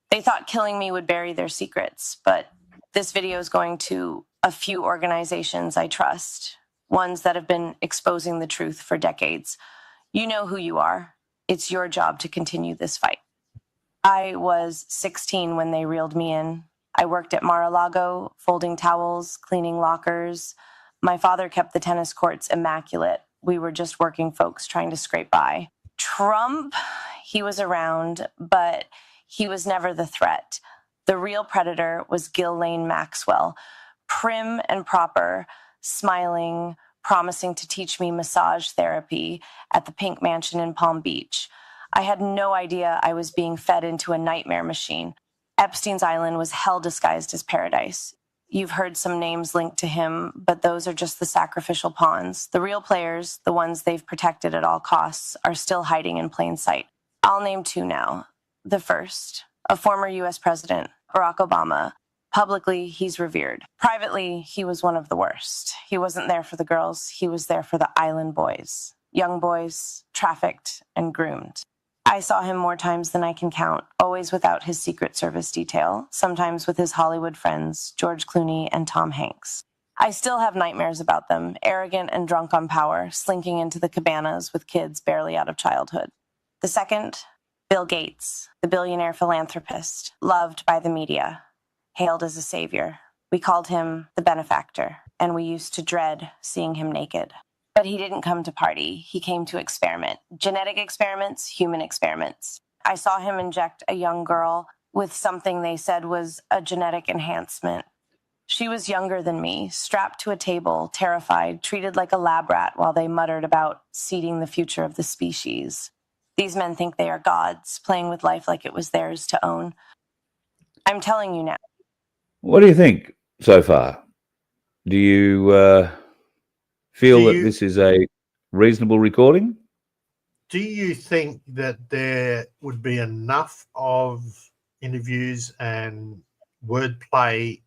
They thought killing me would bury their secrets, but this video is going to a few organizations I trust, ones that have been exposing the truth for decades. You know who you are. It's your job to continue this fight. I was 16 when they reeled me in. I worked at Mar-a-Lago, folding towels, cleaning lockers. My father kept the tennis courts immaculate. We were just working folks trying to scrape by. Trump, he was around, but he was never the threat. The real predator was Ghislaine Maxwell, prim and proper, smiling, promising to teach me massage therapy at the Pink Mansion in Palm Beach. I had no idea I was being fed into a nightmare machine. Epstein's Island was hell disguised as paradise. You've heard some names linked to him, but those are just the sacrificial pawns. The real players, the ones they've protected at all costs, are still hiding in plain sight. I'll name 2 now. The first, a former U.S. president, Barack Obama. Publicly, he's revered. Privately, he was one of the worst. He wasn't there for the girls. He was there for the island boys. Young boys, trafficked and groomed. I saw him more times than I can count, always without his Secret Service detail, sometimes with his Hollywood friends, George Clooney and Tom Hanks. I still have nightmares about them, arrogant and drunk on power, slinking into the cabanas with kids barely out of childhood. The second, Bill Gates, the billionaire philanthropist, loved by the media, hailed as a savior. We called him the benefactor, and we used to dread seeing him naked. But he didn't come to party. He came to experiment. Genetic experiments, human experiments. I saw him inject a young girl with something they said was a genetic enhancement. She was younger than me, strapped to a table, terrified, treated like a lab rat while they muttered about seeding the future of the species. These men think they are gods, playing with life like it was theirs to own. I'm telling you now. What do you think so far? Do you feel that this is a reasonable recording? Do you think that there would be enough of interviews and wordplay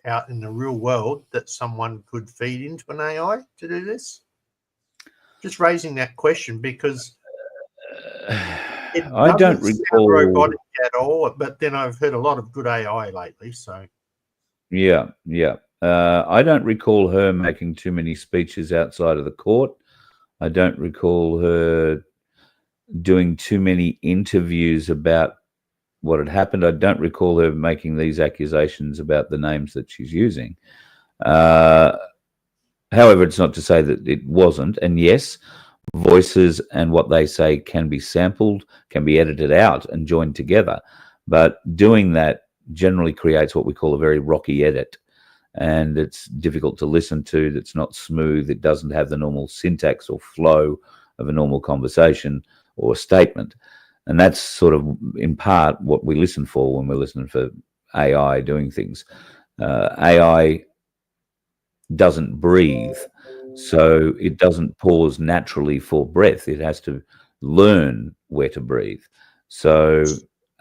out in the real world that someone could feed into an AI to do this? Just raising that question because I don't recall robotic at all, but then I've heard a lot of good AI lately. So yeah. I don't recall her making too many speeches outside of the court. I don't recall her doing too many interviews about what had happened. I don't recall her making these accusations about the names that she's using. However, it's not to say that it wasn't. And yes, voices and what they say can be sampled, can be edited out and joined together. But doing that generally creates what we call a very rocky edit. And it's difficult to listen to. It's not smooth. It doesn't have the normal syntax or flow of a normal conversation or statement. And that's sort of, in part, what we listen for when we're listening for AI doing things. AI doesn't breathe, so it doesn't pause naturally for breath. It has to learn where to breathe. So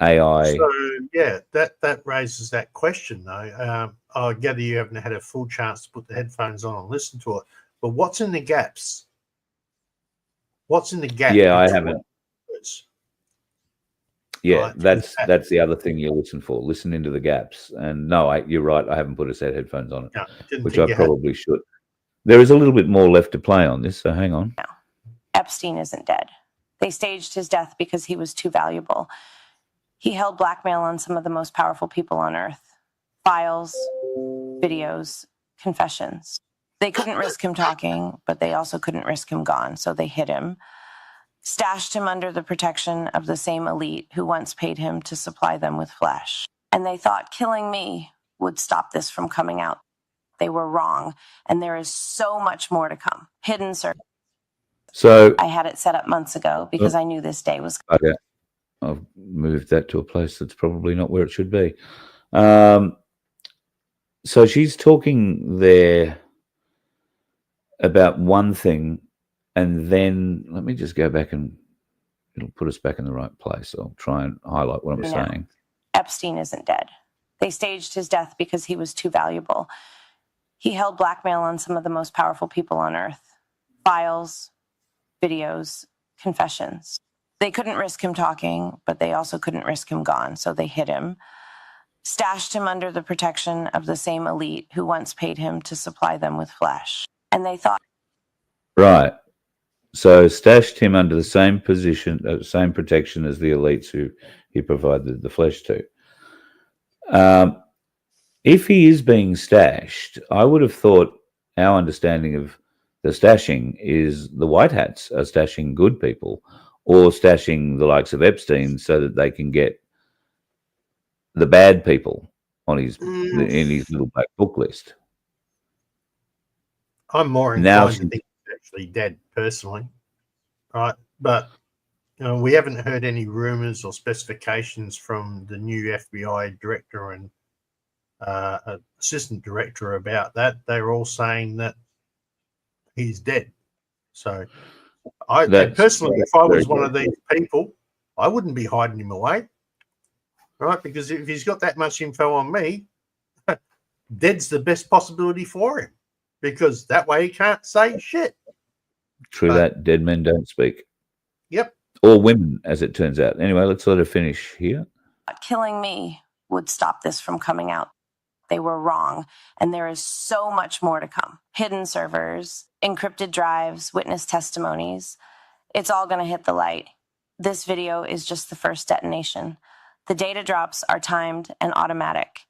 AI... So, yeah, that raises that question, though. I gather you haven't had a full chance to put the headphones on and listen to it. But what's in the gaps? What's in the gap? Yeah, I haven't. Words? Yeah, right, that's the other thing you listen for. Listen into the gaps. And no, you're right. I haven't put a set of headphones on it, no, which I probably should. There is a little bit more left to play on this, so hang on. No, Epstein isn't dead. They staged his death because he was too valuable. He held blackmail on some of the most powerful people on earth. Files, videos, confessions. They couldn't risk him talking, but they also couldn't risk him gone, so they hid him. Stashed him under the protection of the same elite who once paid him to supply them with flesh. And they thought killing me would stop this from coming out. They were wrong, and there is so much more to come. Hidden service. So I had it set up months ago because I knew this day was coming. Okay. I've moved that to a place that's probably not where it should be. So she's talking there about one thing, and then let me just go back and it'll put us back in the right place. I'll try and highlight what I'm saying. Epstein isn't dead. They staged his death because he was too valuable. He held blackmail on some of the most powerful people on earth. Files, videos, confessions. They couldn't risk him talking, but they also couldn't risk him gone, so they hid him. Stashed him under the protection of the same elite who once paid him to supply them with flesh. And they thought... Right. So stashed him under the same position, same protection as the elites who he provided the flesh to. If he is being stashed, I would have thought our understanding of the stashing is the white hats are stashing good people or stashing the likes of Epstein so that they can get the bad people on his in his little black book list. I'm more inclined to think he's actually dead personally, right? But we haven't heard any rumors or specifications from the new FBI director and assistant director about that. They're all saying that he's dead. So personally, if I was one of these people, I wouldn't be hiding him away, right? Because if he's got that much info on me, dead's the best possibility for him, because that way he can't say shit. True that. Dead men don't speak. Yep. Or women, as it turns out. Anyway, let's let her finish here. Killing me would stop this from coming out. They were wrong, and there is so much more to come. Hidden servers, encrypted drives, witness testimonies. It's all going to hit the light. This video is just the first detonation. The data drops are timed and automatic.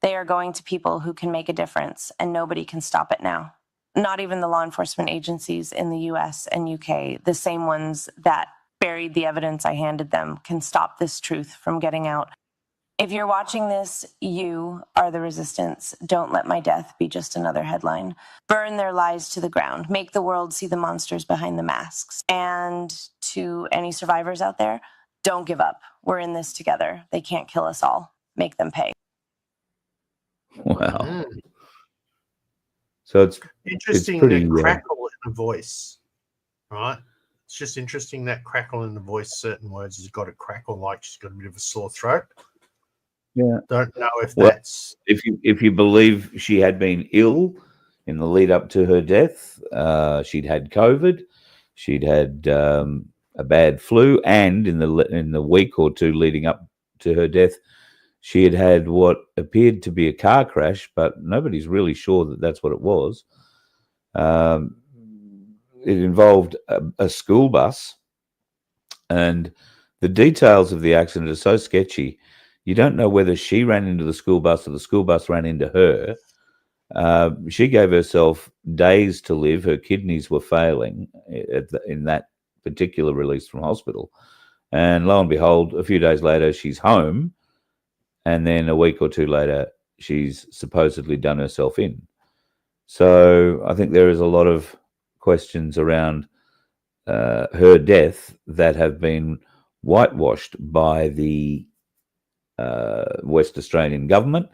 They are going to people who can make a difference, and nobody can stop it now. Not even the law enforcement agencies in the US and UK, the same ones that buried the evidence I handed them, can stop this truth from getting out. If you're watching this, you are the resistance. Don't let my death be just another headline. Burn their lies to the ground. Make the world see the monsters behind the masks. And to any survivors out there, don't give up. We're in this together. They can't kill us all. Make them pay. Wow. So it's interesting, it's pretty, that crackle in the voice, right? It's just interesting, that crackle in the voice. Certain words has got a crackle, like she's got a bit of a sore throat. Yeah. Don't know if that's... If you believe she had been ill in the lead up to her death, she'd had COVID, she'd had a bad flu, and in the week or two leading up to her death, she had had what appeared to be a car crash, but nobody's really sure that that's what it was. It involved a school bus, and the details of the accident are so sketchy. You don't know whether she ran into the school bus or the school bus ran into her. She gave herself days to live. Her kidneys were failing in that particular release from hospital. And lo and behold, a few days later, she's home. And then a week or two later, she's supposedly done herself in. So I think there is a lot of questions around her death that have been whitewashed by the West Australian government.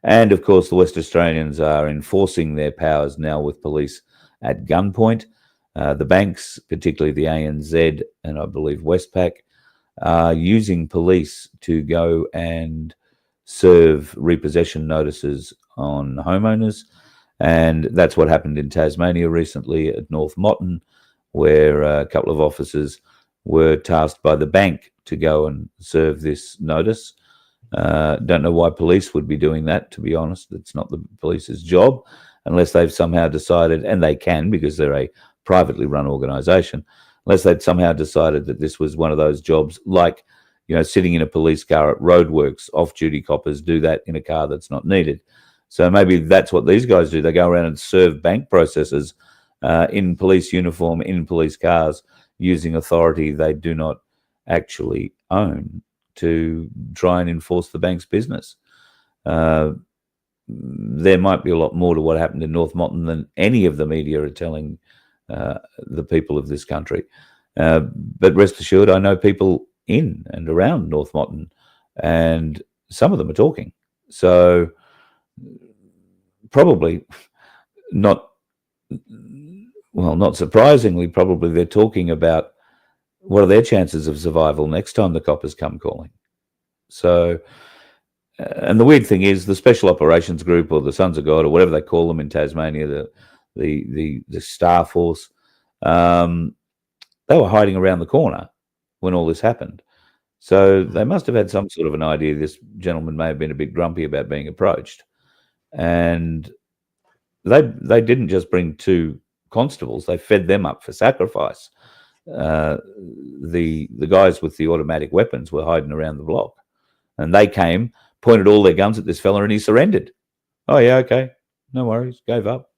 And of course, the West Australians are enforcing their powers now with police at gunpoint. The banks, particularly the ANZ and I believe Westpac, are using police to go and serve repossession notices on homeowners. And that's what happened in Tasmania recently at North Motton, where a couple of officers were tasked by the bank to go and serve this notice. Don't know why police would be doing that, to be honest. It's not the police's job, unless they've somehow decided, and they can because they're a privately run organisation, unless they'd somehow decided that this was one of those jobs like, sitting in a police car at roadworks. Off-duty coppers do that in a car that's not needed. So maybe that's what these guys do. They go around and serve bank processors in police uniform, in police cars, using authority they do not actually own to try and enforce the bank's business. There might be a lot more to what happened in North Motton than any of the media are telling the people of this country. But rest assured, I know people in and around North Motton, and some of them are talking. So probably not surprisingly, probably they're talking about what are their chances of survival next time the coppers come calling. So, and the weird thing is, the Special Operations Group, or the Sons of God, or whatever they call them in Tasmania, the Star Force, they were hiding around the corner when all this happened. So they must have had some sort of an idea this gentleman may have been a bit grumpy about being approached. And they didn't just bring two constables, they fed them up for sacrifice. The guys with the automatic weapons were hiding around the block, and they came, pointed all their guns at this fella, and he surrendered. Oh yeah, okay, no worries, gave up.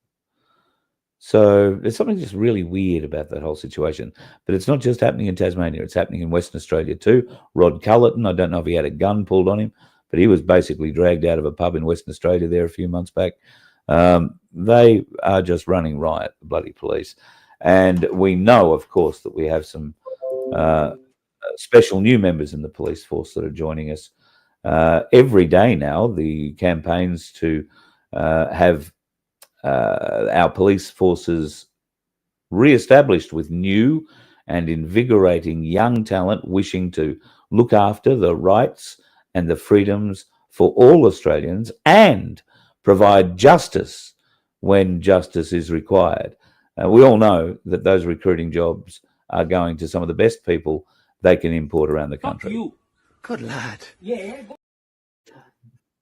So there's something just really weird about that whole situation. But it's not just happening in Tasmania, it's happening in Western Australia too. Rod Cullerton, I don't know if he had a gun pulled on him, but he was basically dragged out of a pub in Western Australia there a few months back. They are just running riot, the bloody police. And we know, of course, that we have some special new members in the police force that are joining us every day now. The campaigns to have our police forces re-established with new and invigorating young talent wishing to look after the rights and the freedoms for all Australians and provide justice when justice is required. We all know that those recruiting jobs are going to some of the best people they can import around the country. Good lad. I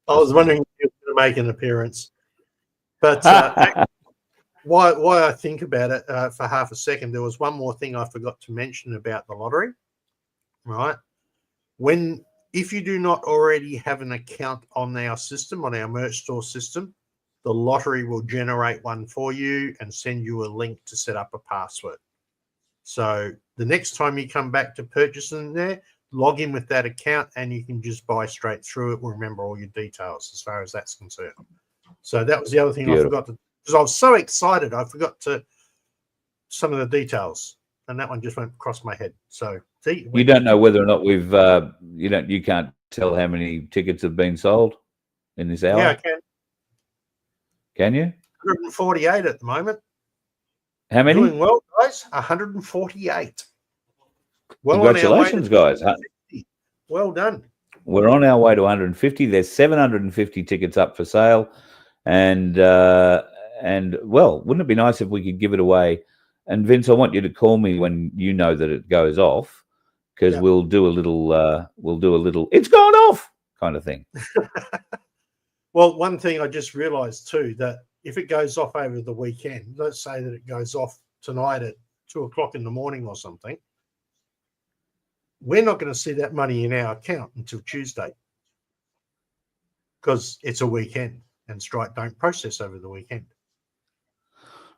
was wondering if you were going to make an appearance. But why I think about it for half a second, there was one more thing I forgot to mention about the lottery, right? If you do not already have an account on our system, on our merch store system, the lottery will generate one for you and send you a link to set up a password. So the next time you come back to purchasing there, log in with that account and you can just buy straight through it. Remember all your details as far as that's concerned. So that was the other thing Beautiful. I forgot to, because I was so excited, I forgot to some of the details, and that one just went across my head. So see, you don't know whether or not we've you can't tell how many tickets have been sold in this hour? Yeah, I can. Can you? 148 at the moment. How many? Doing well, guys. 148. Well, congratulations, guys. Well done. We're on our way to 150. There's 750 tickets up for sale, and well, wouldn't it be nice if we could give it away? And Vince, I want you to call me when you know that it goes off, because we'll do a little it's gone off kind of thing. Well, one thing I just realized too, that if it goes off over the weekend, let's say that it goes off tonight at 2 o'clock in the morning or something, we're not going to see that money in our account until Tuesday, because it's a weekend and Stripe don't process over the weekend.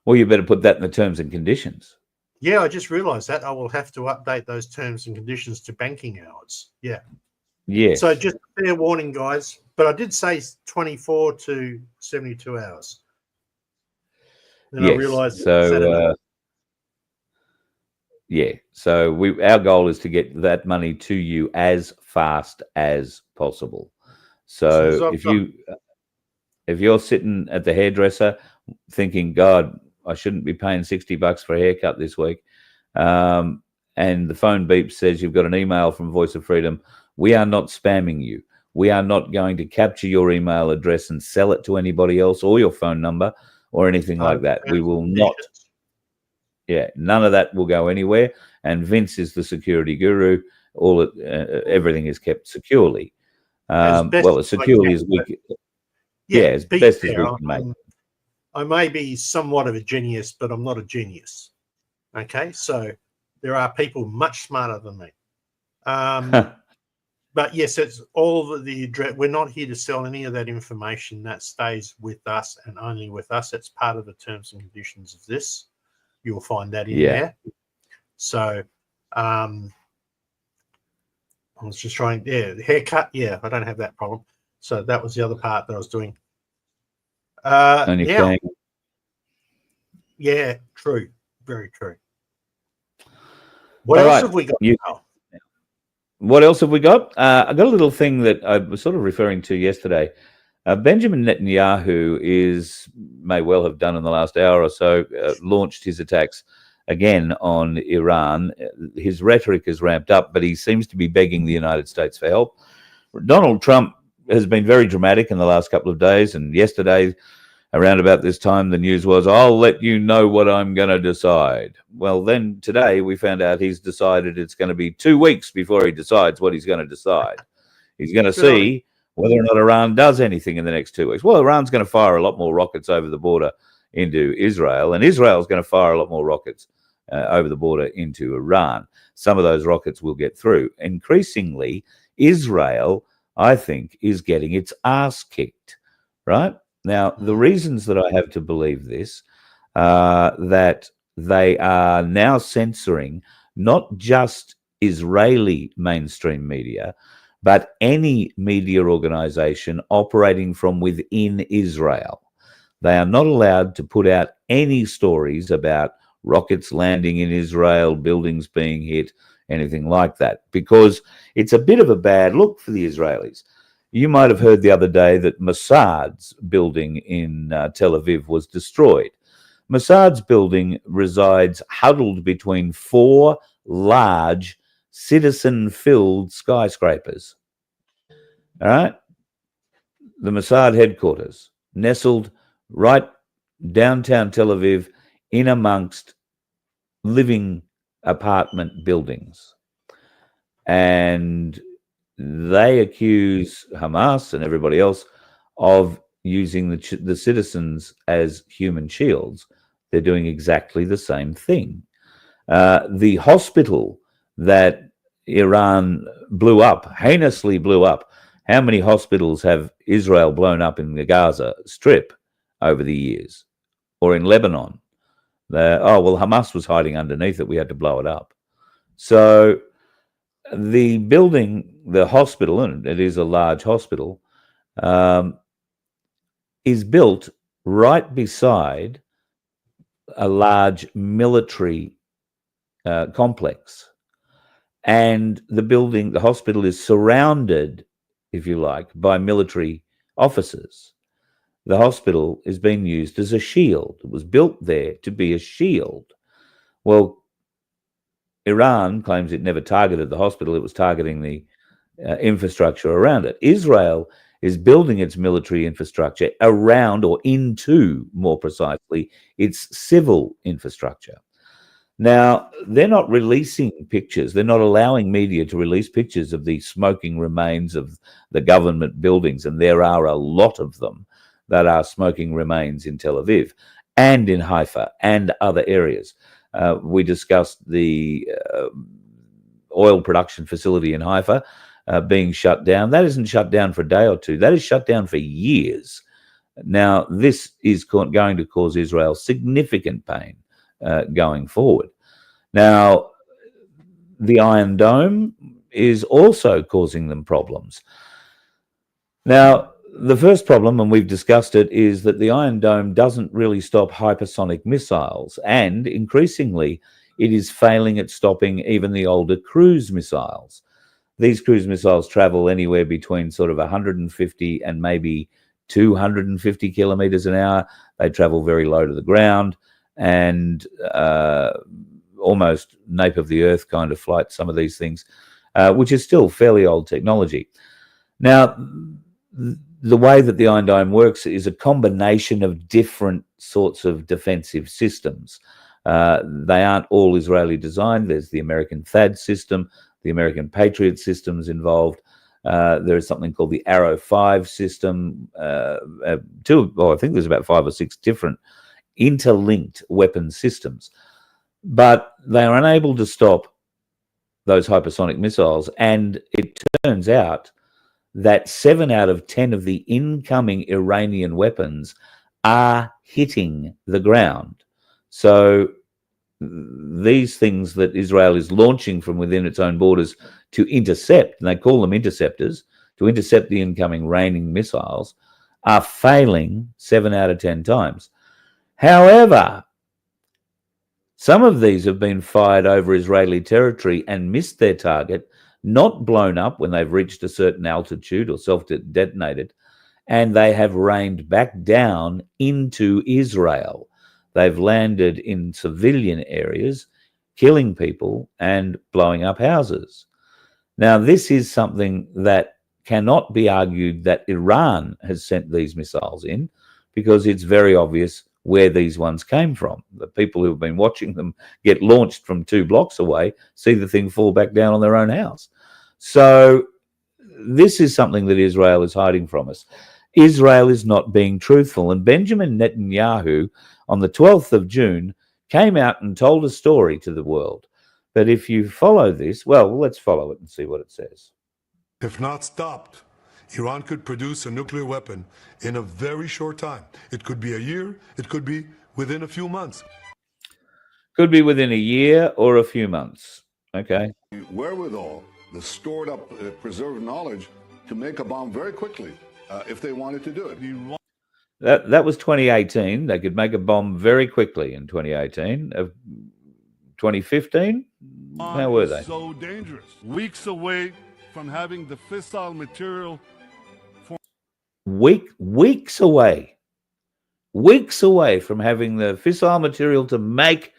Well, you better put that in the terms and conditions. Yeah, I just realized that. I will have to update those terms and conditions to banking hours. Yeah. Yeah. So just a fair warning, guys. But I did say 24 to 72 hours. Then I realized. So, so our goal is to get that money to you as fast as possible. So if you're sitting at the hairdresser thinking, God, I shouldn't be paying $60 for a haircut this week, and the phone beeps, says you've got an email from Voice of Freedom, we are not spamming you. We are not going to capture your email address and sell it to anybody else, or your phone number or anything like that. We will not. Yeah, none of that will go anywhere. And Vince is the security guru. Everything is kept securely. As securely as we can. Yeah, as best as we can make. I may be somewhat of a genius, but I'm not a genius. Okay, so there are people much smarter than me. But yes, it's all the address. We're not here to sell any of that information. That stays with us and only with us. It's part of the terms and conditions of this. You'll find that in there. So I was just trying, the haircut. Yeah, I don't have that problem. So that was the other part that I was doing. Yeah, true. Very true. What else have we got? What else have we got? I got a little thing that I was sort of referring to yesterday. Benjamin Netanyahu may well have done in the last hour or so, launched his attacks again on Iran. His rhetoric is ramped up, but he seems to be begging the United States for help. Donald Trump has been very dramatic in the last couple of days, and yesterday, around about this time, the news was, I'll let you know what I'm going to decide. Well, then today we found out he's decided it's going to be 2 weeks before he decides what he's going to decide. He's going to see whether or not Iran does anything in the next 2 weeks. Well, Iran's going to fire a lot more rockets over the border into Israel, and Israel's going to fire a lot more rockets over the border into Iran. Some of those rockets will get through. Increasingly, Israel, I think, is getting its ass kicked, right? Now, the reasons that I have to believe this, that they are now censoring not just Israeli mainstream media, but any media organization operating from within Israel. They are not allowed to put out any stories about rockets landing in Israel, buildings being hit, anything like that, because it's a bit of a bad look for the Israelis. You might have heard the other day that Mossad's building in Tel Aviv was destroyed. Mossad's building resides huddled between 4 large citizen-filled skyscrapers. All right? The Mossad headquarters, nestled right downtown Tel Aviv in amongst living apartment buildings. and they accuse Hamas and everybody else of using the citizens as human shields. They're doing exactly the same thing. The hospital that Iran blew up, heinously blew up. How many hospitals have Israel blown up in the Gaza Strip over the years, or in Lebanon? Hamas was hiding underneath it. We had to blow it up. So the building, the hospital, and it is a large hospital, is built right beside a large military complex. And the hospital is surrounded, if you like, by military officers. The hospital is being used as a shield. It was built there to be a shield. Well, Iran claims it never targeted the hospital. It was targeting the infrastructure around it. Israel is building its military infrastructure around, or into, more precisely, its civil infrastructure. Now, they're not releasing pictures. They're not allowing media to release pictures of the smoking remains of the government buildings, and there are a lot of them that are smoking remains in Tel Aviv and in Haifa and other areas. We discussed the oil production facility in Haifa being shut down. That isn't shut down for a day or two. That is shut down for years. Now, this is going to cause Israel significant pain going forward. Now, the Iron Dome is also causing them problems. Now, the first problem, and we've discussed it, is that the Iron Dome doesn't really stop hypersonic missiles, and increasingly it is failing at stopping even the older cruise missiles. These cruise missiles travel anywhere between sort of 150 and maybe 250 kilometers an hour. They travel very low to the ground, and almost nape of the earth kind of flight, some of these things, which is still fairly old technology. Now, the way that the Iron Dome works is a combination of different sorts of defensive systems. They aren't all Israeli designed. There's the American THAAD system, the American Patriot systems involved. There is something called the Arrow 5 system. I think there's about 5 or 6 different interlinked weapon systems. But they are unable to stop those hypersonic missiles. And it turns out that 7 out of 10 of the incoming Iranian weapons are hitting the ground. So these things that Israel is launching from within its own borders to intercept, and they call them interceptors, to intercept the incoming raining missiles, are failing 7 out of 10 times. However, some of these have been fired over Israeli territory and missed their target, not blown up when they've reached a certain altitude or self-detonated, and they have rained back down into Israel. They've landed in civilian areas, killing people and blowing up houses. Now, this is something that cannot be argued that Iran has sent these missiles in, because it's very obvious where these ones came from. The people who have been watching them get launched from 2 blocks away see the thing fall back down on their own house. So this is something that Israel is hiding from us. Israel is not being truthful. And Benjamin Netanyahu, on the 12th of June, came out and told a story to the world. But if you follow this, well, let's follow it and see what it says. If not stopped, Iran could produce a nuclear weapon in a very short time. It could be a year. It could be within a few months. Could be within a year or a few months. Okay. Wherewithal, the stored up, preserved knowledge to make a bomb very quickly if they wanted to do it. That was 2018. They could make a bomb very quickly in 2018. 2015? How were they? So dangerous. Weeks away from having the fissile material. Weeks away from having the fissile material to make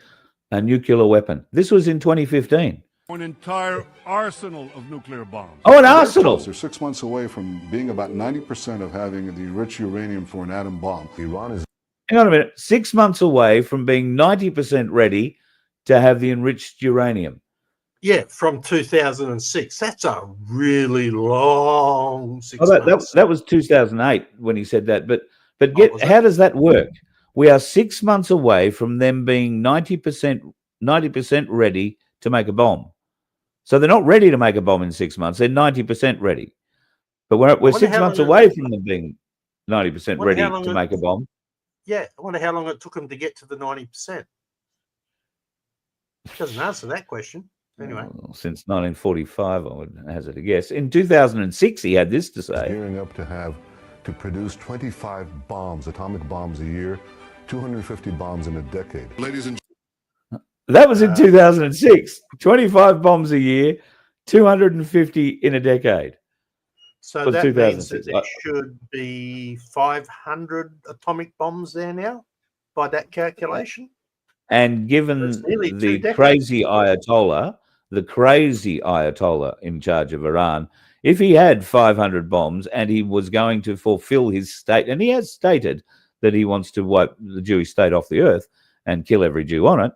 a nuclear weapon. This was in 2015. An entire arsenal of nuclear bombs. Oh, an arsenal! They're 6 months away from being about 90% of having the enriched uranium for an atom bomb. Iran is... Hang on a minute. 6 months away from being 90% ready to have the enriched uranium. Yeah, from 2006. That's a really long 6 months. That was 2008 when he said that. But how does that work? We are 6 months away from them being 90% ready to make a bomb. So they're not ready to make a bomb in 6 months. They're 90% ready. But we're 6 months away from them being 90% ready to make a bomb. Yeah, I wonder how long it took them to get to the 90%. Doesn't answer that question. Anyway. Well, since 1945, I would hazard a guess. In 2006, he had this to say. Gearing up to produce 25 bombs, atomic bombs a year, 250 bombs in a decade. Ladies and that was in 2006. 25 bombs a year, 250 in a decade. So that means that there should be 500 atomic bombs there now, by that calculation. And given the crazy Ayatollah in charge of Iran, if he had 500 bombs and he was going to fulfill his state, and he has stated that he wants to wipe the Jewish state off the earth and kill every Jew on it,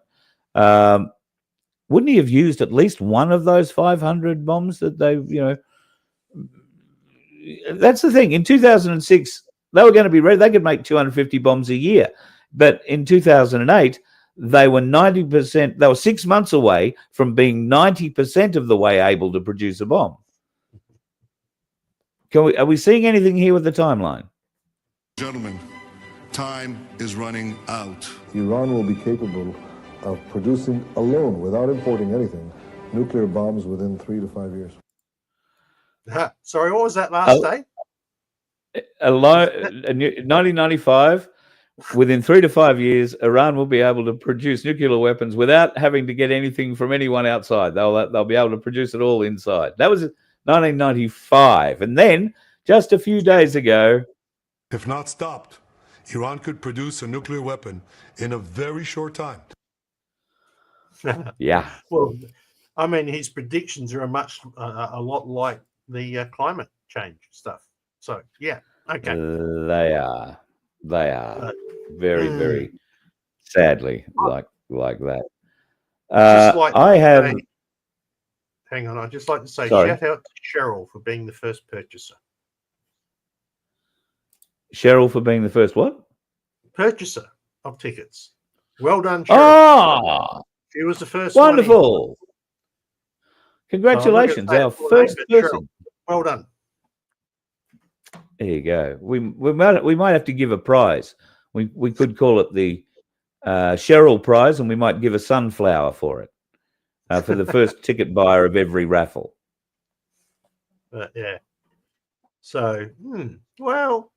wouldn't he have used at least one of those 500 bombs that they, that's the thing. In 2006, they were going to be ready. They could make 250 bombs a year. But in 2008, they were 90%. They were 6 months away from being 90% of the way able to produce a bomb. Are we seeing anything here with the timeline? Gentlemen, time is running out. Iran will be capable of producing alone, without importing anything, nuclear bombs within 3 to 5 years. Sorry, what was that last day? 1995. Within 3 to 5 years, Iran will be able to produce nuclear weapons without having to get anything from anyone outside. They'll be able to produce it all inside. That was 1995. And then, just a few days ago... If not stopped, Iran could produce a nuclear weapon in a very short time. Yeah. Well, I mean, his predictions are a lot like the climate change stuff. So, yeah, okay. They are very, very sadly like that. Hang on, I'd just like to say Sorry. shout out to Cheryl for being the first purchaser. Cheryl for being the first what? Purchaser of tickets. Well done, Cheryl. Oh, she was the first. Wonderful. Congratulations, our first person. Well done. There you go. We might have to give a prize. We could call it the Cheryl Prize, and we might give a sunflower for it for the first ticket buyer of every raffle. Yeah. So, well,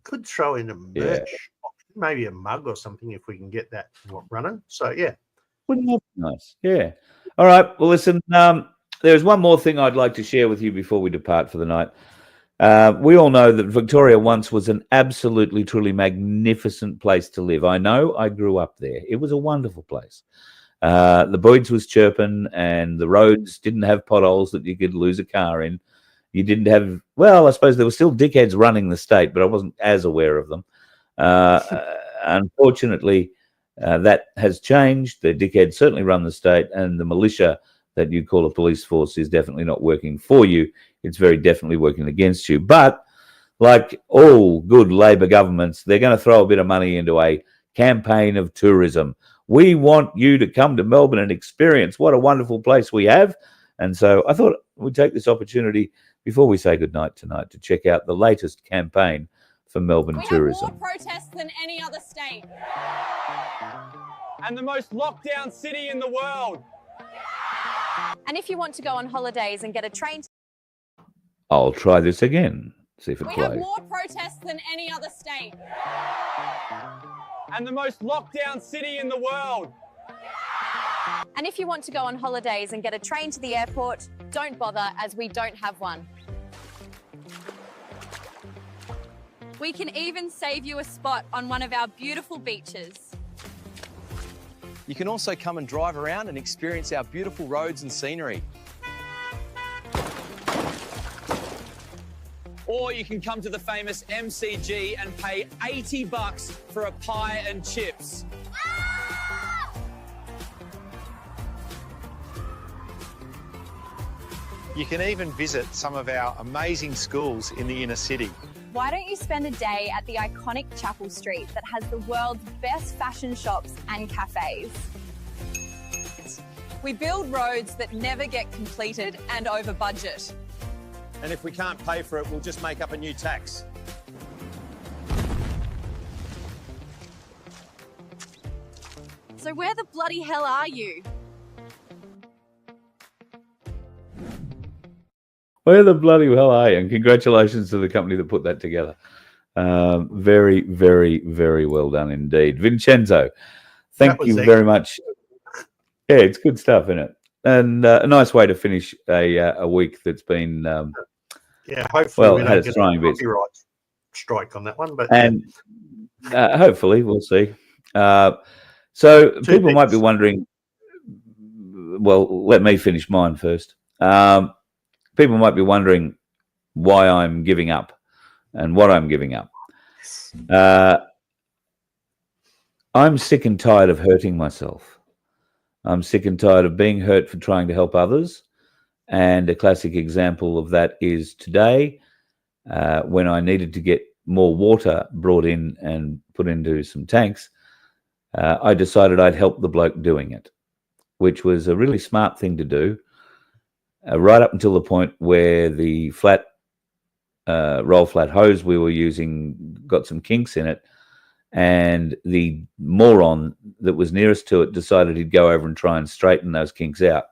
could throw in a merch, maybe a mug or something if we can get that running. So, yeah. Wouldn't that be nice? Yeah. All right. Well, listen, there's one more thing I'd like to share with you before we depart for the night. We all know that Victoria once was an absolutely, truly magnificent place to live. I know, I grew up there. It was a wonderful place. The birds was chirping and the roads didn't have potholes that you could lose a car in. You didn't have, well, I suppose there were still dickheads running the state, but I wasn't as aware of them. Unfortunately, that has changed. The dickheads certainly run the state, and the militia that you call a police force is definitely not working for you. It's very definitely working against you. But like all good Labor governments, they're going to throw a bit of money into a campaign of tourism. We want you to come to Melbourne and experience what a wonderful place we have. And so I thought we'd take this opportunity before we say goodnight tonight to check out the latest campaign for Melbourne tourism. We have more protests than any other state. And the most locked down city in the world. And if you want to go on holidays and get a train... I'll try this again. See if it plays. We have more protests than any other state. And the most locked down city in the world. And if you want to go on holidays and get a train to the airport, don't bother, as we don't have one. We can even save you a spot on one of our beautiful beaches. You can also come and drive around and experience our beautiful roads and scenery. Or you can come to the famous MCG and pay $80 for a pie and chips. You can even visit some of our amazing schools in the inner city. Why don't you spend a day at the iconic Chapel Street that has the world's best fashion shops and cafes? We build roads that never get completed and over budget. And if we can't pay for it, we'll just make up a new tax. So where the bloody hell are you? Where the bloody hell are you? And congratulations to the company that put that together. Very, very, very well done indeed. Vincenzo, thank you very much. Yeah, it's good stuff, isn't it? And a nice way to finish a week that's been hopefully well, we had don't its get trying a bits. copyright strike on that one, but and hopefully we'll see. So people might be wondering. Well, let me finish mine first. People might be wondering why I'm giving up and what I'm giving up. I'm sick and tired of hurting myself. I'm sick and tired of being hurt for trying to help others. And a classic example of that is today, when I needed to get more water brought in and put into some tanks, I decided I'd help the bloke doing it, which was a really smart thing to do. Right up until the point where the roll flat hose we were using got some kinks in it, and the moron that was nearest to it decided he'd go over and try and straighten those kinks out,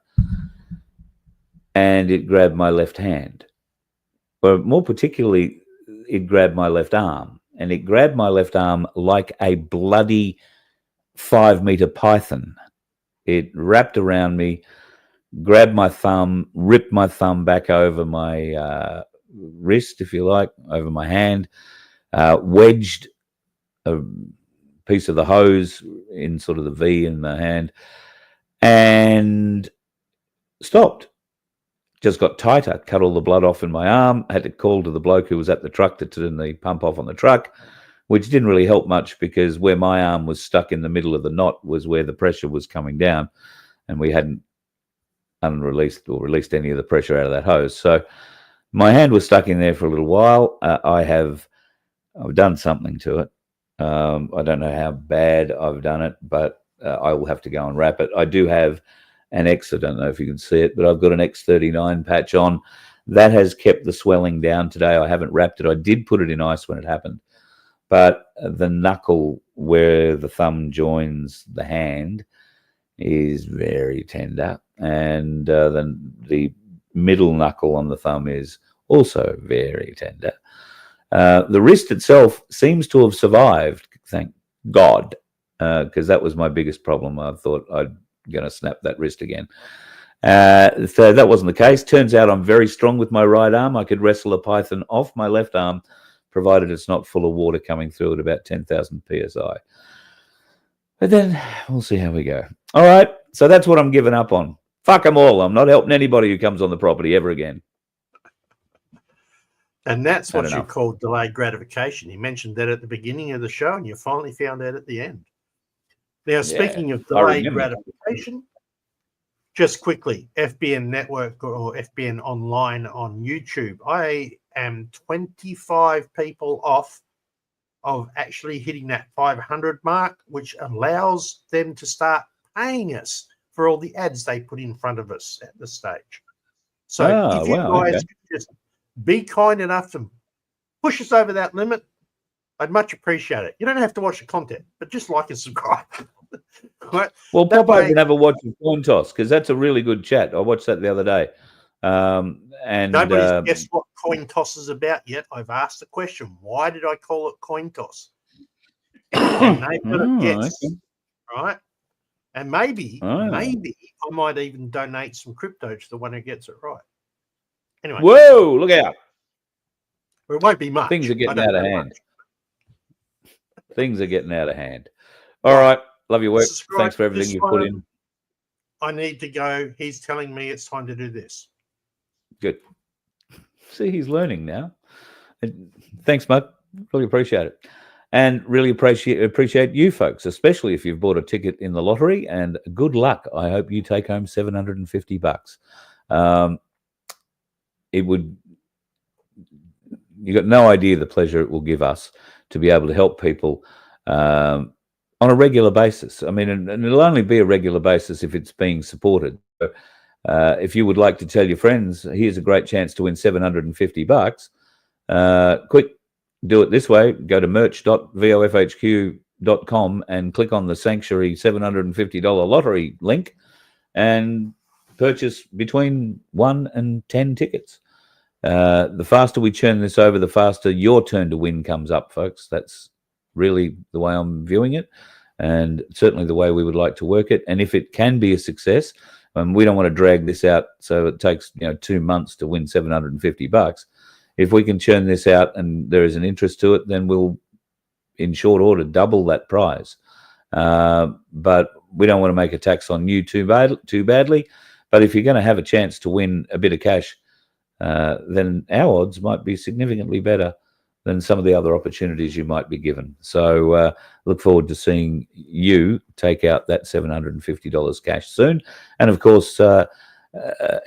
and it grabbed my left hand. But more particularly, it grabbed my left arm, and it grabbed my left arm like a bloody 5-meter python. It wrapped around me, grabbed my thumb, ripped my thumb back over my wrist, if you like, over my hand, wedged a piece of the hose in sort of the V in my hand, and stopped. Just got tighter, cut all the blood off in my arm. I had to call to the bloke who was at the truck to turn the pump off on the truck, which didn't really help much because where my arm was stuck in the middle of the knot was where the pressure was coming down, and we hadn't unreleased or released any of the pressure out of that hose. So my hand was stuck in there for a little while. I've done something to it. I don't know how bad I've done it, but I will have to go and wrap it. I do have an X, I don't know if you can see it, but I've got an X39 patch on. That has kept the swelling down today. I haven't wrapped it. I did put it in ice when it happened. But the knuckle where the thumb joins the hand is very tender. And the middle knuckle on the thumb is also very tender. The wrist itself seems to have survived, thank God, because that was my biggest problem. I thought I'd going to snap that wrist again. So that wasn't the case. Turns out I'm very strong with my right arm. I could wrestle a python off my left arm, provided it's not full of water coming through at about 10,000 psi. But then we'll see how we go. All right, so that's what I'm giving up on. Fuck them all. I'm not helping anybody who comes on the property ever again. And that's what you call delayed gratification. You mentioned that at the beginning of the show, and you finally found out at the end. Now, speaking of delayed gratification, just quickly, FBN Network or FBN Online on YouTube, I am 25 people off of actually hitting that 500 mark, which allows them to start paying us for all the ads they put in front of us at this stage. So if you guys could just be kind enough to push us over that limit, I'd much appreciate it. You don't have to watch the content, but just like and subscribe. Right? Well, pop over and have a watch of Coin Toss, because that's a really good chat. I watched that the other day. And nobody's guessed what Coin Toss is about yet. I've asked the question, why did I call it Coin Toss? And they've got a guess, right? And maybe I might even donate some crypto to the one who gets it right. Anyway. Whoa, look out. Well, it won't be much. Things are getting out of hand. Things are getting out of hand. All right. Love your work. Thanks for everything you put in. I need to go. He's telling me it's time to do this. Good. See, he's learning now. Thanks, mate. Really appreciate it. And really appreciate you folks, especially if you've bought a ticket in the lottery. And good luck. I hope you take home $750. you got no idea the pleasure it will give us to be able to help people on a regular basis. I mean, and it'll only be a regular basis if it's being supported. So, if you would like to tell your friends, here's a great chance to win $750, quick, do it this way. Go to merch.vofhq.com and click on the Sanctuary $750 lottery link and purchase between 1 and 10 tickets. The faster we churn this over, the faster your turn to win comes up, folks. That's really the way I'm viewing it, and certainly the way we would like to work it. And if it can be a success, we don't want to drag this out so it takes 2 months to win $750. If we can churn this out and there is an interest to it, then we'll, in short order, double that prize. But we don't want to make a tax on you too badly. But if you're going to have a chance to win a bit of cash, then our odds might be significantly better than some of the other opportunities you might be given. So look forward to seeing you take out that $750 cash soon. And of course,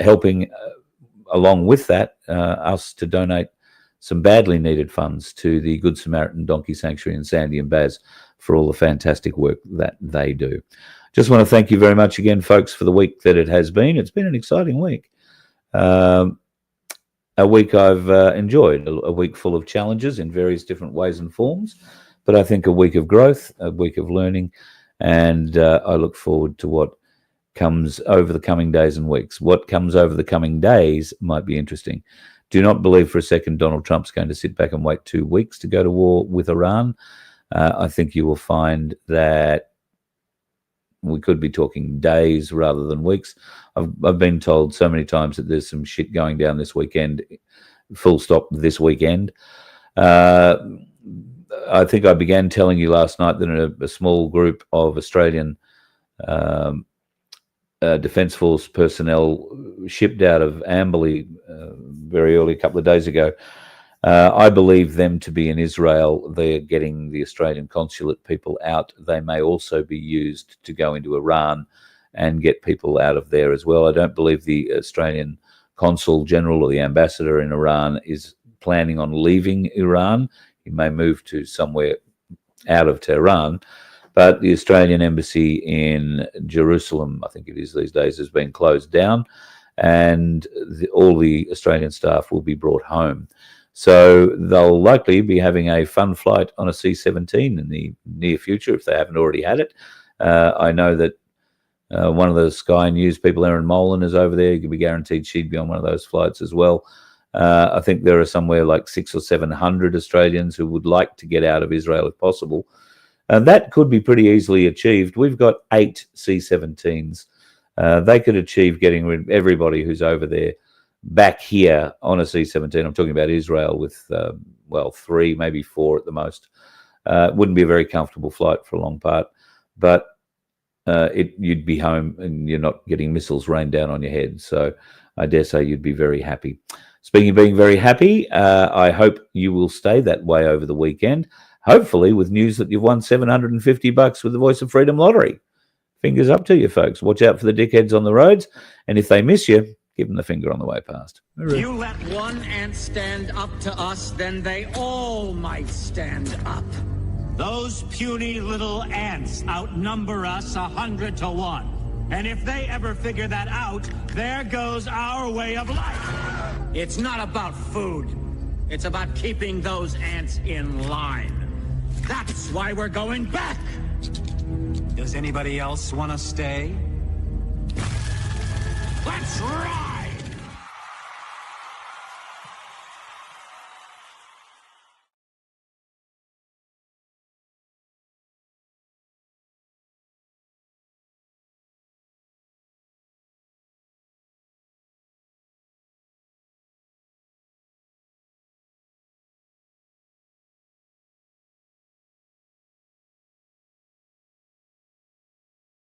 helping along with that, us to donate some badly needed funds to the Good Samaritan Donkey Sanctuary and Sandy and Baz for all the fantastic work that they do. Just want to thank you very much again, folks, for the week that it has been. It's been an exciting week. A week I've enjoyed, a week full of challenges in various different ways and forms, but I think a week of growth, a week of learning, and I look forward to what comes over the coming days and weeks. What comes over the coming days might be interesting. Do not believe for a second Donald Trump's going to sit back and wait 2 weeks to go to war with Iran. I think you will find that we could be talking days rather than weeks. I've been told so many times that there's some shit going down this weekend, full stop, this weekend. I think I began telling you last night that a small group of Australian Defence Force personnel shipped out of Amberley very early, a couple of days ago. I believe them to be in Israel. They're getting the Australian consulate people out. They may also be used to go into Iran and get people out of there as well. I don't believe the Australian consul general or the ambassador in Iran is planning on leaving Iran. He may move to somewhere out of Tehran. But the Australian embassy in Jerusalem, I think it is these days, has been closed down, and all the Australian staff will be brought home. So they'll likely be having a fun flight on a C-17 in the near future, if they haven't already had it. I know that one of the Sky News people, Erin Molan, is over there. You could be guaranteed she'd be on one of those flights as well. I think there are somewhere like 600 or 700 Australians who would like to get out of Israel if possible. And that could be pretty easily achieved. We've got 8 C-17s. They could achieve getting rid of everybody who's over there back here on a C-17. I'm talking about Israel with, 3, maybe 4 at the most. It wouldn't be a very comfortable flight for a long part, but you'd be home and you're not getting missiles rained down on your head. So I dare say you'd be very happy. Speaking of being very happy, I hope you will stay that way over the weekend. Hopefully with news that you've won $750 with the Voice of Freedom lottery. Fingers up to you, folks. Watch out for the dickheads on the roads. And if they miss you, give them the finger on the way past. You let one ant stand up to us, then they all might stand up. Those puny little ants outnumber us 100 to 1. And if they ever figure that out, there goes our way of life. It's not about food. It's about keeping those ants in line. That's why we're going back. Does anybody else want to stay? Let's rock!